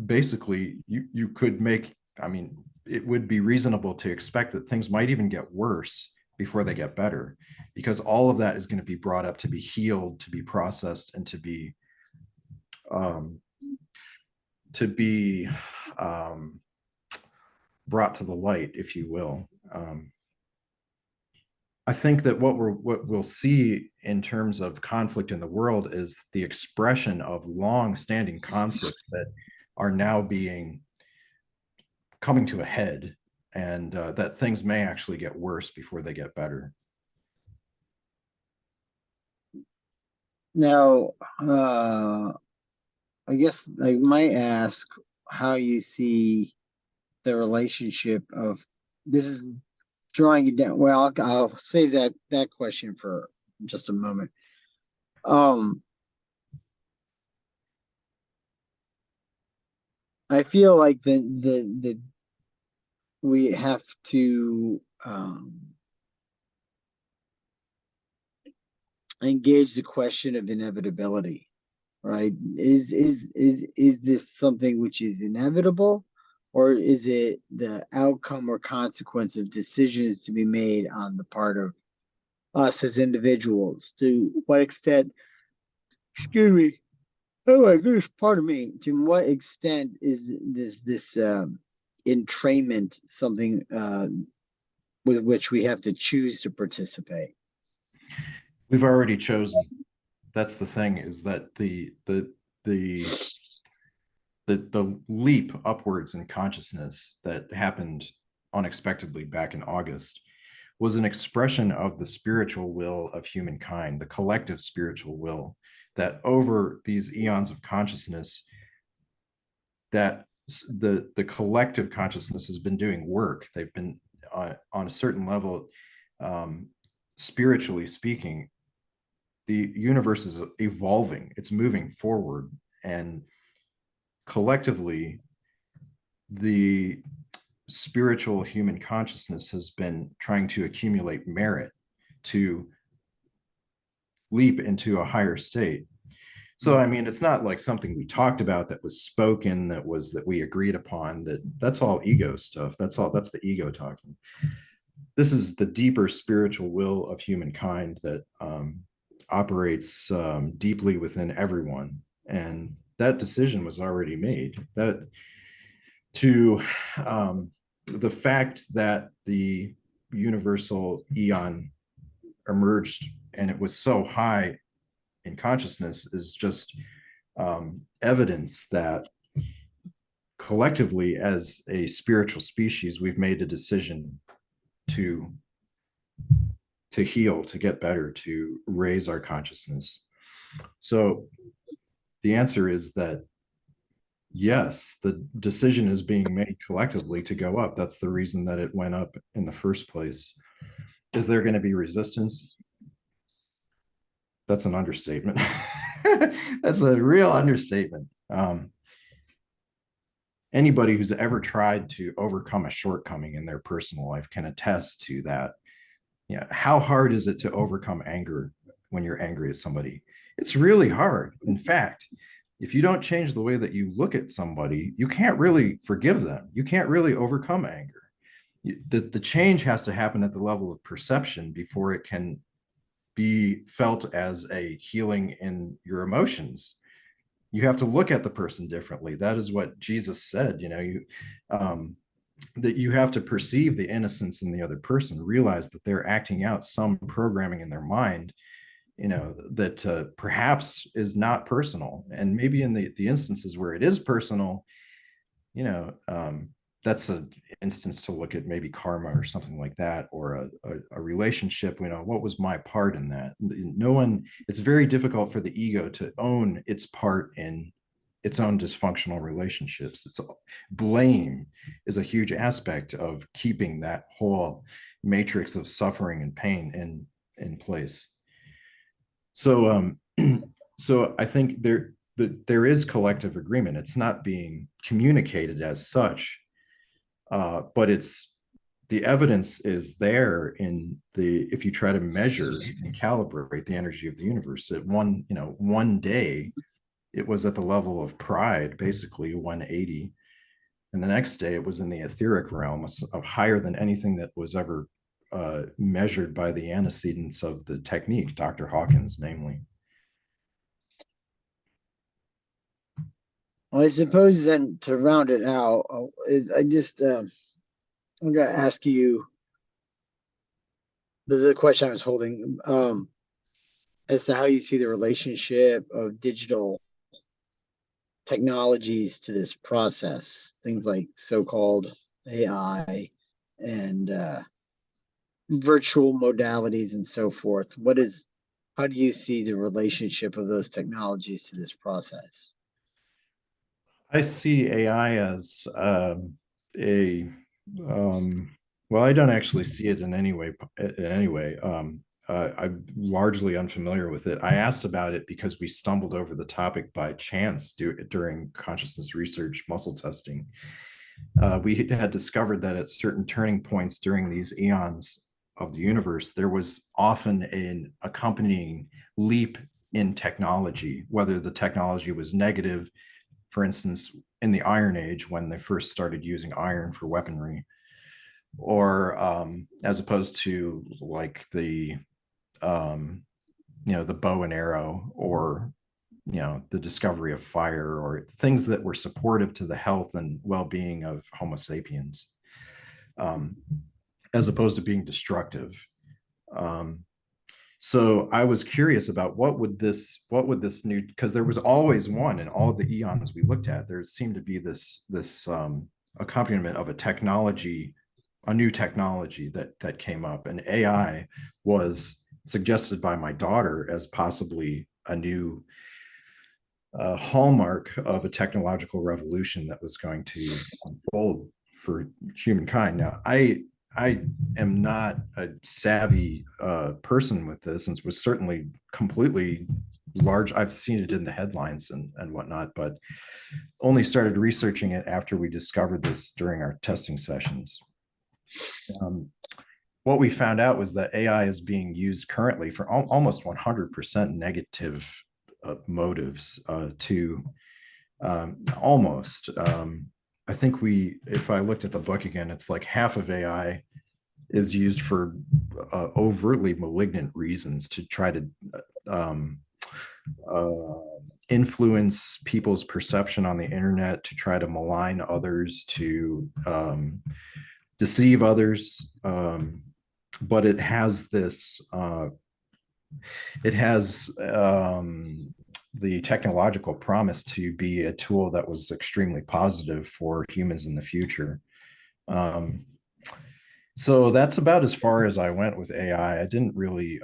basically, you could make, I mean, it would be reasonable to expect that things might even get worse before they get better, because all of that is going to be brought up to be healed, to be processed, and to be um, brought to the light, if you will. I think that what we'll see in terms of conflict in the world is the expression of long-standing conflicts that are now coming to a head, and that things may actually get worse before they get better. Now, I guess I might ask how you see the relationship of this is drawing it down. Well, I'll save that question for just a moment. I feel like the we have to engage the question of inevitability, right? Is this something which is inevitable, or is it the outcome or consequence of decisions to be made on the part of us as individuals? To what extent, excuse me, oh my goodness, pardon me, to what extent is this entrainment something with which we have to choose to participate? We've already chosen. That's the thing, is that the leap upwards in consciousness that happened unexpectedly back in August was an expression of the spiritual will of humankind, the collective spiritual will, that over these eons of consciousness, that the collective consciousness has been doing work. They've been on a certain level, um, spiritually speaking, the universe is evolving, it's moving forward, and collectively the spiritual human consciousness has been trying to accumulate merit to leap into a higher state. So I mean, it's not like something we talked about that was spoken, that we agreed upon. That's all ego stuff. That's the ego talking. This is the deeper spiritual will of humankind that operates deeply within everyone, and that decision was already made. That to the fact that the universal eon emerged and it was so high in consciousness is just evidence that collectively as a spiritual species we've made a decision to heal, to get better, to raise our consciousness. So the answer is that yes, the decision is being made collectively to go up. That's the reason that it went up in the first place. Is there going to be resistance? That's an understatement. That's a real understatement. Anybody who's ever tried to overcome a shortcoming in their personal life can attest to that. Yeah, how hard is it to overcome anger when you're angry at somebody? It's really hard. In fact, if you don't change the way that you look at somebody, you can't really forgive them. You can't really overcome anger. The change has to happen at the level of perception before it can be felt as a healing in your emotions. You have to look at the person differently. That is what Jesus said. That you have to perceive the innocence in the other person, realize that they're acting out some programming in their mind, that perhaps is not personal. And maybe in the instances where it is personal, you know, that's an instance to look at maybe karma or something like that, or a relationship. What was my part in that? No one, it's very difficult for the ego to own its part in its own dysfunctional relationships. It's blame is a huge aspect of keeping that whole matrix of suffering and pain in place. So so I think there is collective agreement. It's not being communicated as such, but it's the evidence is there in the if you try to measure and calibrate the energy of the universe. At one day it was at the level of pride, basically 180, and the next day it was in the etheric realm of higher than anything that was ever measured by the antecedents of the technique, Dr. Hawkins, namely. Well, I suppose then to round it out, I just I'm gonna ask you the question I was holding as to how you see the relationship of digital technologies to this process, things like so-called AI and virtual modalities and so forth. How do you see the relationship of those technologies to this process? I see AI as a well, I don't actually see it in any way. In any way, I'm largely unfamiliar with it. I asked about it because we stumbled over the topic by chance during consciousness research muscle testing. We had discovered that at certain turning points during these eons of the universe, there was often an accompanying leap in technology, whether the technology was negative, for instance, in the Iron Age when they first started using iron for weaponry, or as opposed to like the bow and arrow, or the discovery of fire, or things that were supportive to the health and well-being of Homo sapiens, um, as opposed to being destructive. Um, so I was curious about what would this new, because there was always one in all of the eons we looked at. There seemed to be this accompaniment of a new technology that came up, and AI was suggested by my daughter as possibly a new hallmark of a technological revolution that was going to unfold for humankind. Now, I am not a savvy person with this, and was certainly completely large. I've seen it in the headlines and whatnot, but only started researching it after we discovered this during our testing sessions. Um, what we found out was that AI is being used currently for almost 100% negative motives to almost. I think if I looked at the book again, it's like half of AI is used for overtly malignant reasons to try to um, uh, influence people's perception on the internet, to try to malign others, to deceive others. But it has this, it has the technological promise to be a tool that was extremely positive for humans in the future. So that's about as far as I went with AI. I didn't really.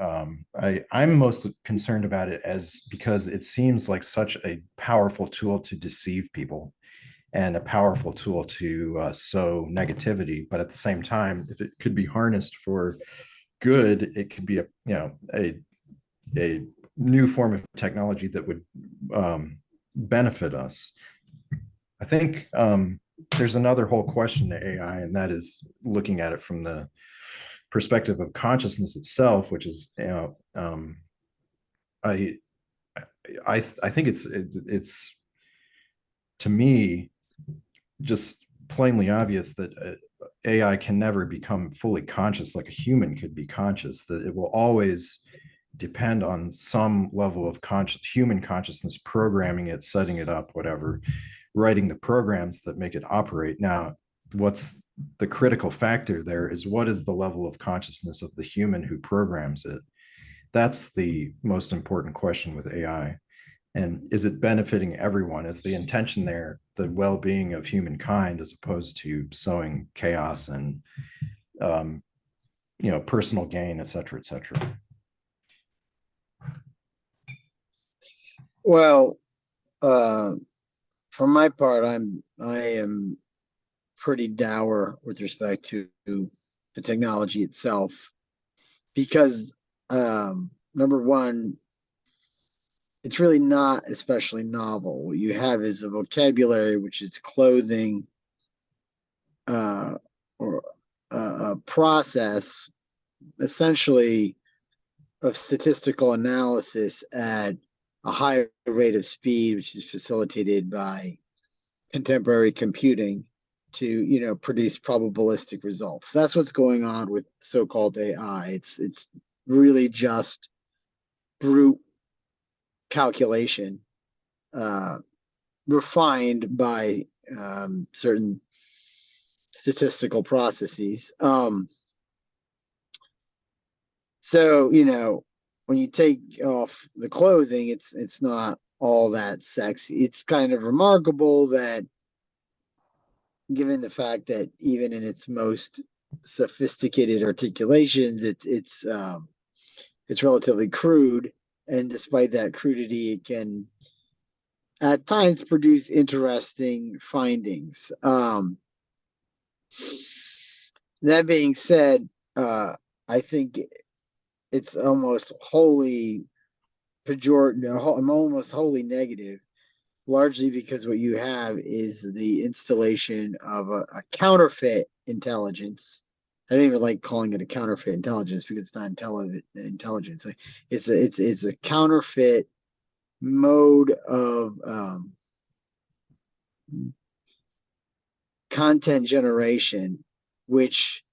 I'm most concerned about it as because it seems like such a powerful tool to deceive people and a powerful tool to sow negativity. But at the same time, if it could be harnessed for good, it could be a new form of technology that would benefit us. I think there's another whole question to AI, and that is looking at it from the perspective of consciousness itself, which is, I I think it's to me just plainly obvious that AI can never become fully conscious like a human could be conscious. That it will always depend on some level of human consciousness, programming it, setting it up, whatever, writing the programs that make it operate. Now, what's the critical factor there is what is the level of consciousness of the human who programs it? That's the most important question with AI. And is it benefiting everyone? Is the intention there the well-being of humankind as opposed to sowing chaos and personal gain, et cetera, et cetera? Well, for my part, I am pretty dour with respect to the technology itself because number one, it's really not especially novel. What you have is a vocabulary which is clothing or a process essentially of statistical analysis at a higher rate of speed, which is facilitated by contemporary computing to produce probabilistic results. That's what's going on with so-called AI. It's really just brute calculation refined by certain statistical processes. So when you take off the clothing, it's not all that sexy. It's kind of remarkable that, given the fact that even in its most sophisticated articulations, it's relatively crude, and despite that crudity, it can at times produce interesting findings. That being said, I think it's almost wholly pejorative. I'm almost wholly negative, largely because what you have is the installation of a counterfeit intelligence. I don't even like calling it a counterfeit intelligence because it's not intelligence. It's a counterfeit mode of content generation, which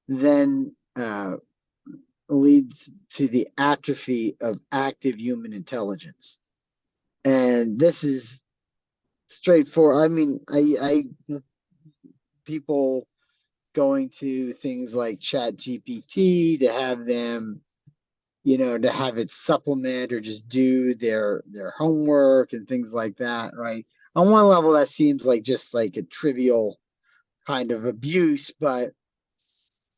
then leads to the atrophy of active human intelligence. And this is straightforward. I mean, I people going to things like Chat GPT to have them, to have it supplement or just do their homework and things like that, right? On one level, that seems like just like a trivial kind of abuse, but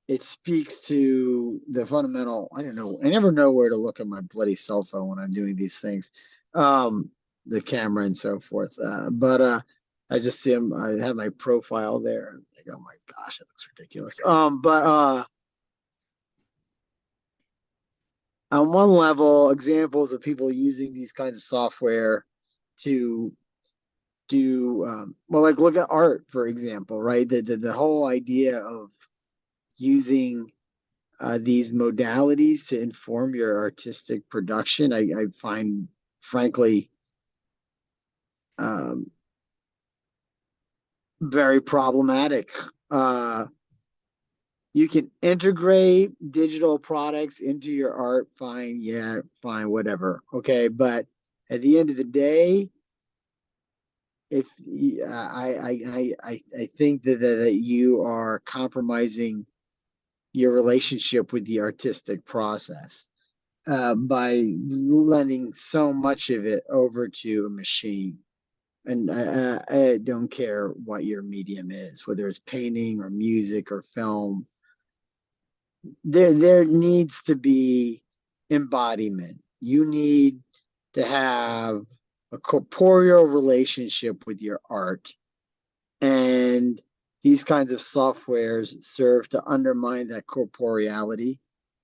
it speaks to the fundamental. I don't know. I never know where to look at my bloody cell phone when I'm doing these things. the camera and so forth. But I just see him. I have my profile there, and I go, "Oh my gosh, that looks ridiculous." But on one level, examples of people using these kinds of software to do well, like look at art, for example, right? The whole idea of using these modalities to inform your artistic production, I find, frankly, um, very problematic. You can integrate digital products into your art, fine, yeah, fine, whatever. Okay, but at the end of the day, if I think that you are compromising your relationship with the artistic process by lending so much of it over to a machine. And I don't care what your medium is, whether it's painting or music or film. There needs to be embodiment. You need to have a corporeal relationship with your art. And these kinds of softwares serve to undermine that corporeality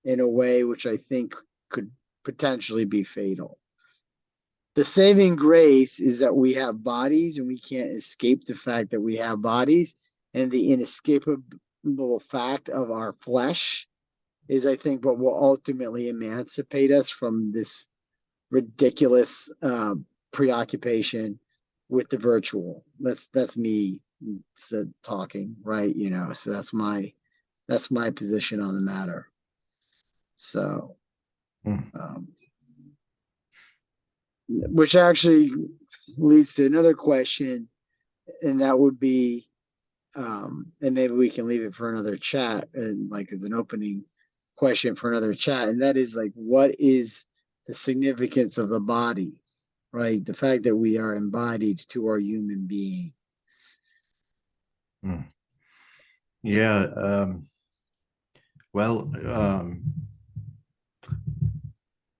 in a way which I think could potentially be fatal. The saving grace is that we have bodies and we can't escape the fact that we have bodies. And the inescapable fact of our flesh is, I think, what will ultimately emancipate us from this ridiculous preoccupation with the virtual. That's me talking, right? So that's my position on the matter. So, um, which actually leads to another question, and that would be, and maybe we can leave it for another chat, and like as an opening question for another chat, and that is like, what is the significance of the body, right? The fact that we are embodied to our human being. Yeah. Well,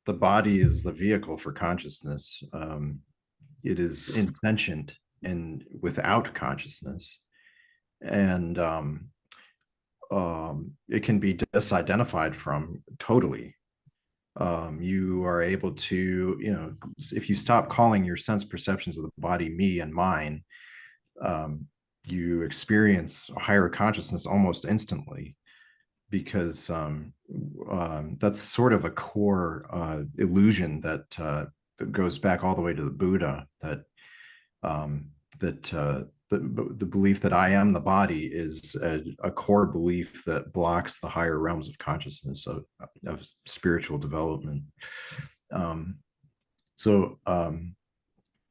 the body is the vehicle for consciousness. It is insentient and without consciousness. And it can be disidentified from totally. You are able to, if you stop calling your sense perceptions of the body me and mine, you experience a higher consciousness almost instantly, because that's sort of a core illusion that goes back all the way to the Buddha, that the belief that I am the body is a core belief that blocks the higher realms of consciousness, of spiritual development. So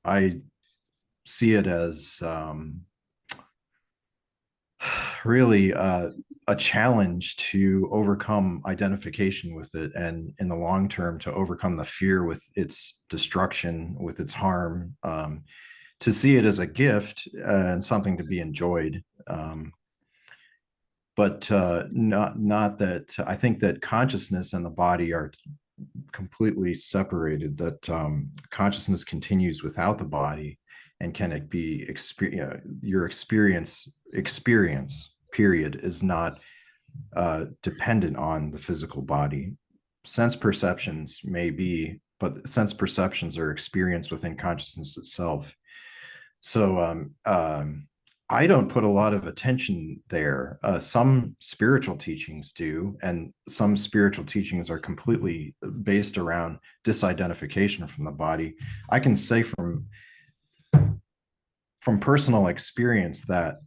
I see it as really a challenge to overcome identification with it, and in the long term to overcome the fear with its destruction, with its harm, to see it as a gift and something to be enjoyed. But not that I think that consciousness and the body are completely separated, that consciousness continues without the body, and can it be your experience period is not dependent on the physical body. Sense perceptions may be, but sense perceptions are experienced within consciousness itself. So I don't put a lot of attention there. Some spiritual teachings do, and some spiritual teachings are completely based around disidentification from the body. I can say from personal experience that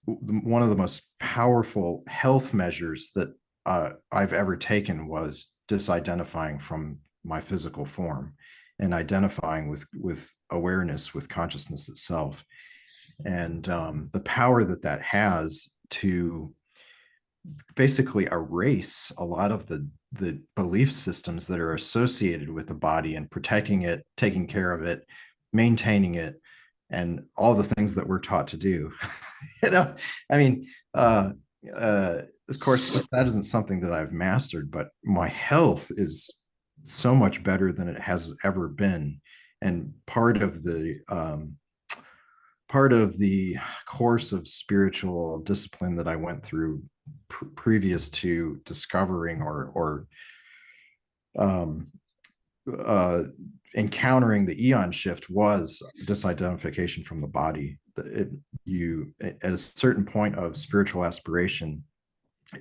one of the most powerful health measures that I've ever taken was disidentifying from my physical form and identifying with awareness, with consciousness itself. And the power that has to basically erase a lot of the belief systems that are associated with the body, and protecting it, taking care of it, maintaining it, and all the things that we're taught to do. I mean, of course, that isn't something that I've mastered, but my health is so much better than it has ever been. and part of the course of spiritual discipline that I went through previous to discovering or um, uh, encountering the eon shift was disidentification from the body. You at a certain point of spiritual aspiration,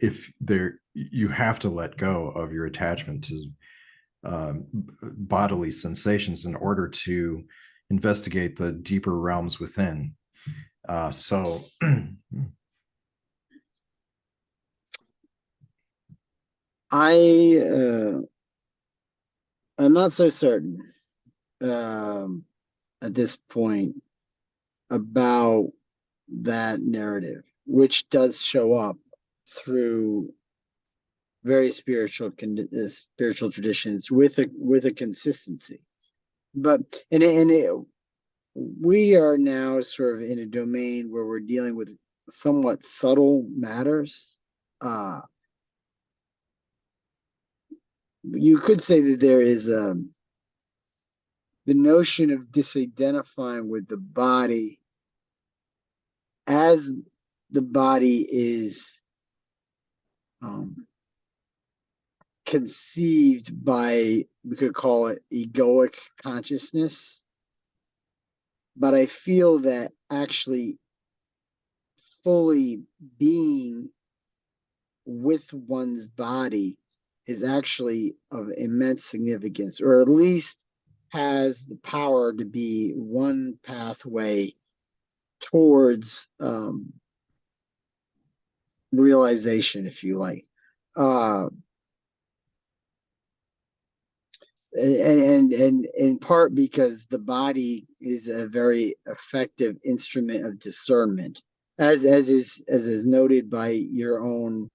if there you have to let go of your attachment to bodily sensations in order to investigate the deeper realms within. So I I'm not so certain um, at this point about that narrative, which does show up through very spiritual traditions with a consistency. But we are now sort of in a domain where we're dealing with somewhat subtle matters. You could say that there is the notion of disidentifying with the body as the body is conceived by, we could call it egoic consciousness. But I feel that actually fully being with one's body is actually of immense significance, or at least has the power to be one pathway towards realization, if you like. And in part because the body is a very effective instrument of discernment, as is noted by your own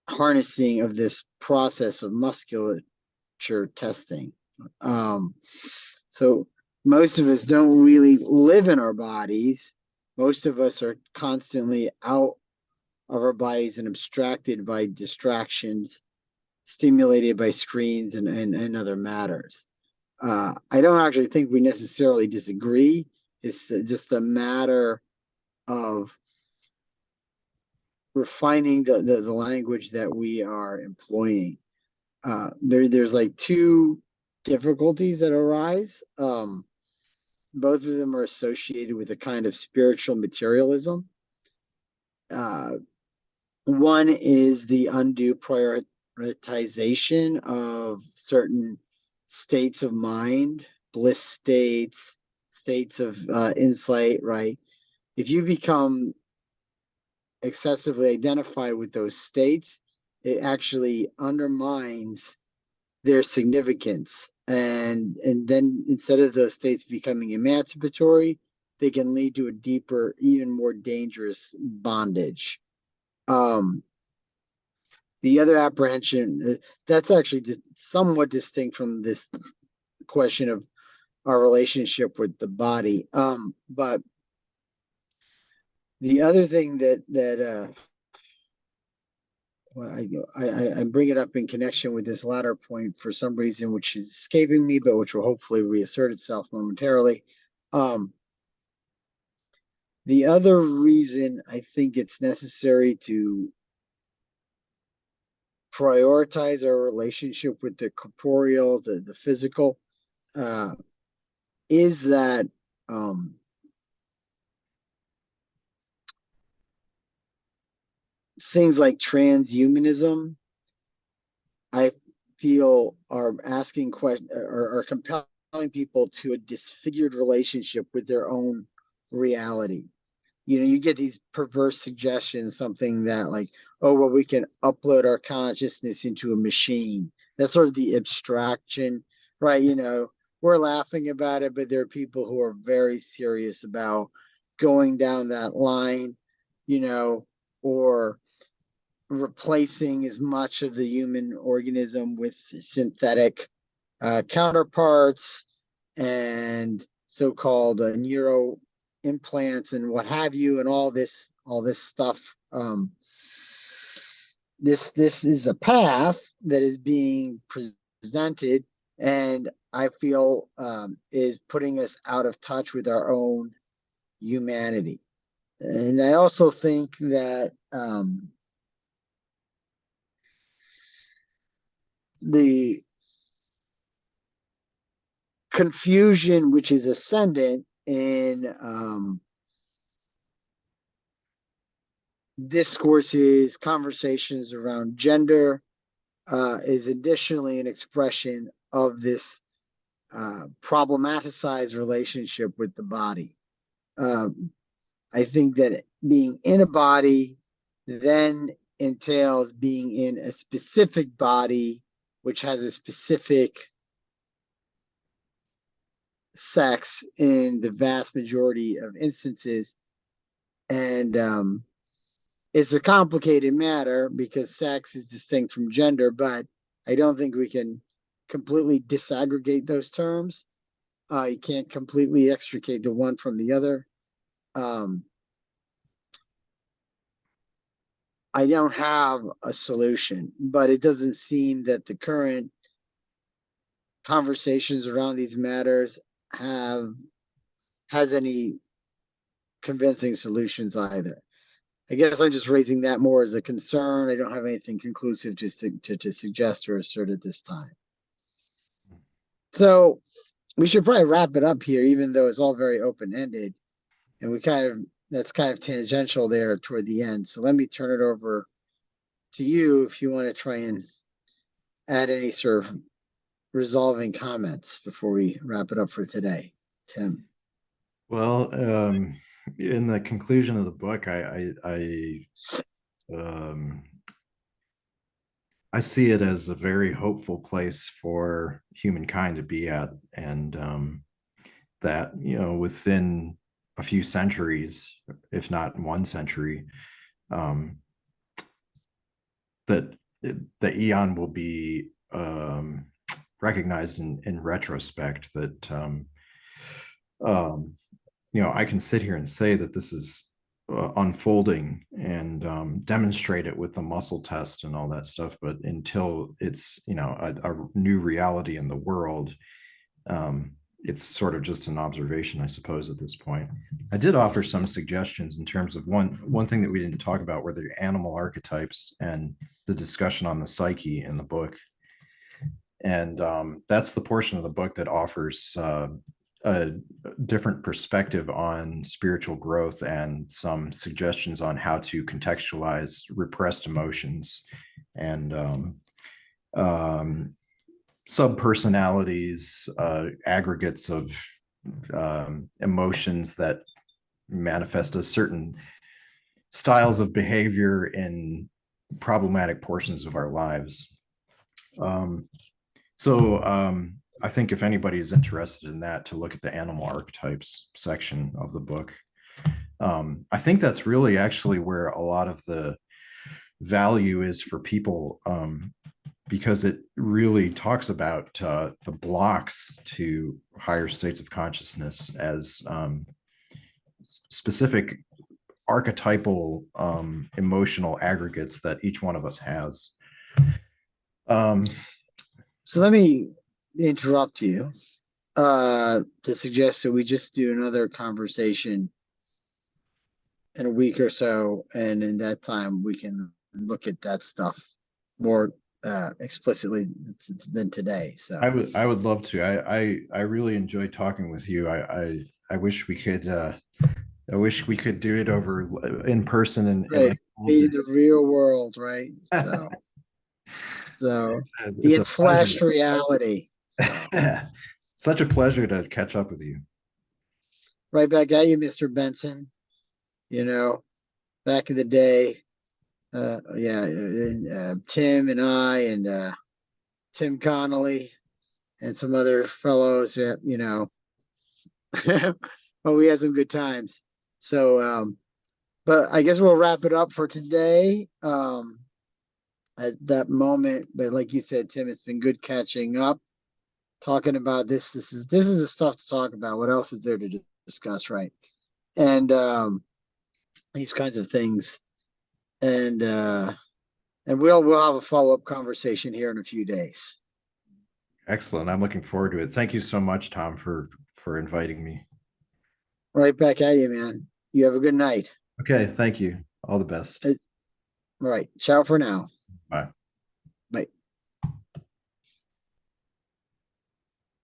harnessing of this process of musculature testing. So most of us don't really live in our bodies. Most of us are constantly out of our bodies and abstracted by distractions, stimulated by screens and other matters. I don't actually think we necessarily disagree. It's just a matter of refining the language that we are employing. There's like two difficulties that arise. Both of them are associated with a kind of spiritual materialism. One is the undue prioritization of certain states of mind, bliss states, states of insight, right? If you become excessively identified with those states, it actually undermines their significance. And then instead of those states becoming emancipatory, they can lead to a deeper, even more dangerous bondage. The other apprehension that's actually somewhat distinct from this question of our relationship with the body. But the other thing that well, I bring it up in connection with this latter point for some reason, which is escaping me, but which will hopefully reassert itself momentarily. The other reason I think it's necessary to prioritize our relationship with the corporeal, the physical, is that things like transhumanism, I feel, are asking questions or compelling people to a disfigured relationship with their own reality. You get these perverse suggestions, something that like, oh, well, we can upload our consciousness into a machine. That's sort of the abstraction, right? We're laughing about it, but there are people who are very serious about going down that line, or replacing as much of the human organism with synthetic counterparts and so-called neuro implants and what have you, and all this stuff. This is a path that is being presented and I feel is putting us out of touch with our own humanity. And I also think that the confusion which is ascendant in discourses, conversations around gender, is additionally an expression of this problematized relationship with the body. I think that being in a body then entails being in a specific body, which has a specific sex in the vast majority of instances. And it's a complicated matter because sex is distinct from gender, but I don't think we can completely disaggregate those terms. You can't completely extricate the one from the other. I don't have a solution, but it doesn't seem that the current conversations around these matters has any convincing solutions either. I guess I'm just raising that more as a concern. I don't have anything conclusive just to suggest or assert at this time. So we should probably wrap it up here, even though it's all very open-ended. And that's kind of tangential there toward the end. So let me turn it over to you if you want to try and add any sort of resolving comments before we wrap it up for today. Tim. Well, in the conclusion of the book, I see it as a very hopeful place for humankind to be at, and that, within a few centuries, if not 1 century, that the eon will be recognized in retrospect. That I can sit here and say that this is unfolding and demonstrate it with the muscle test and all that stuff, but until it's a new reality in the world, it's sort of just an observation, I suppose, at this point. I did offer some suggestions in terms of one thing that we didn't talk about were the animal archetypes and the discussion on the psyche in the book. And that's the portion of the book that offers a different perspective on spiritual growth and some suggestions on how to contextualize repressed emotions and subpersonalities, aggregates of emotions that manifest as certain styles of behavior in problematic portions of our lives. I think if anybody is interested in that, to look at the animal archetypes section of the book. I think that's really actually where a lot of the value is for people, because it really talks about the blocks to higher states of consciousness as specific archetypal emotional aggregates that each one of us has. So let me interrupt you to suggest that we just do another conversation in a week or so, and in that time we can look at that stuff more explicitly than today. So I would love to. I really enjoy talking with you. I wish we could do it over in person and right, like in the real world, right? So the enfleshed reality. So. Such a pleasure to catch up with you. Right back at you, Mr. Benson. Back in the day, Tim and I and Tim Connolly and some other fellows, but we had some good times. So, but I guess we'll wrap it up for today. At that moment, but like you said, Tim, it's been good catching up, talking about this. This is the stuff to talk about. What else is there to discuss, right? And these kinds of things, and we'll have a follow-up conversation here in a few days. Excellent. I'm looking forward to it. Thank you so much, Tom, for inviting me. Right back at you, man. You have a good night. Okay, thank you. All the best. All right. Ciao for now. Bye.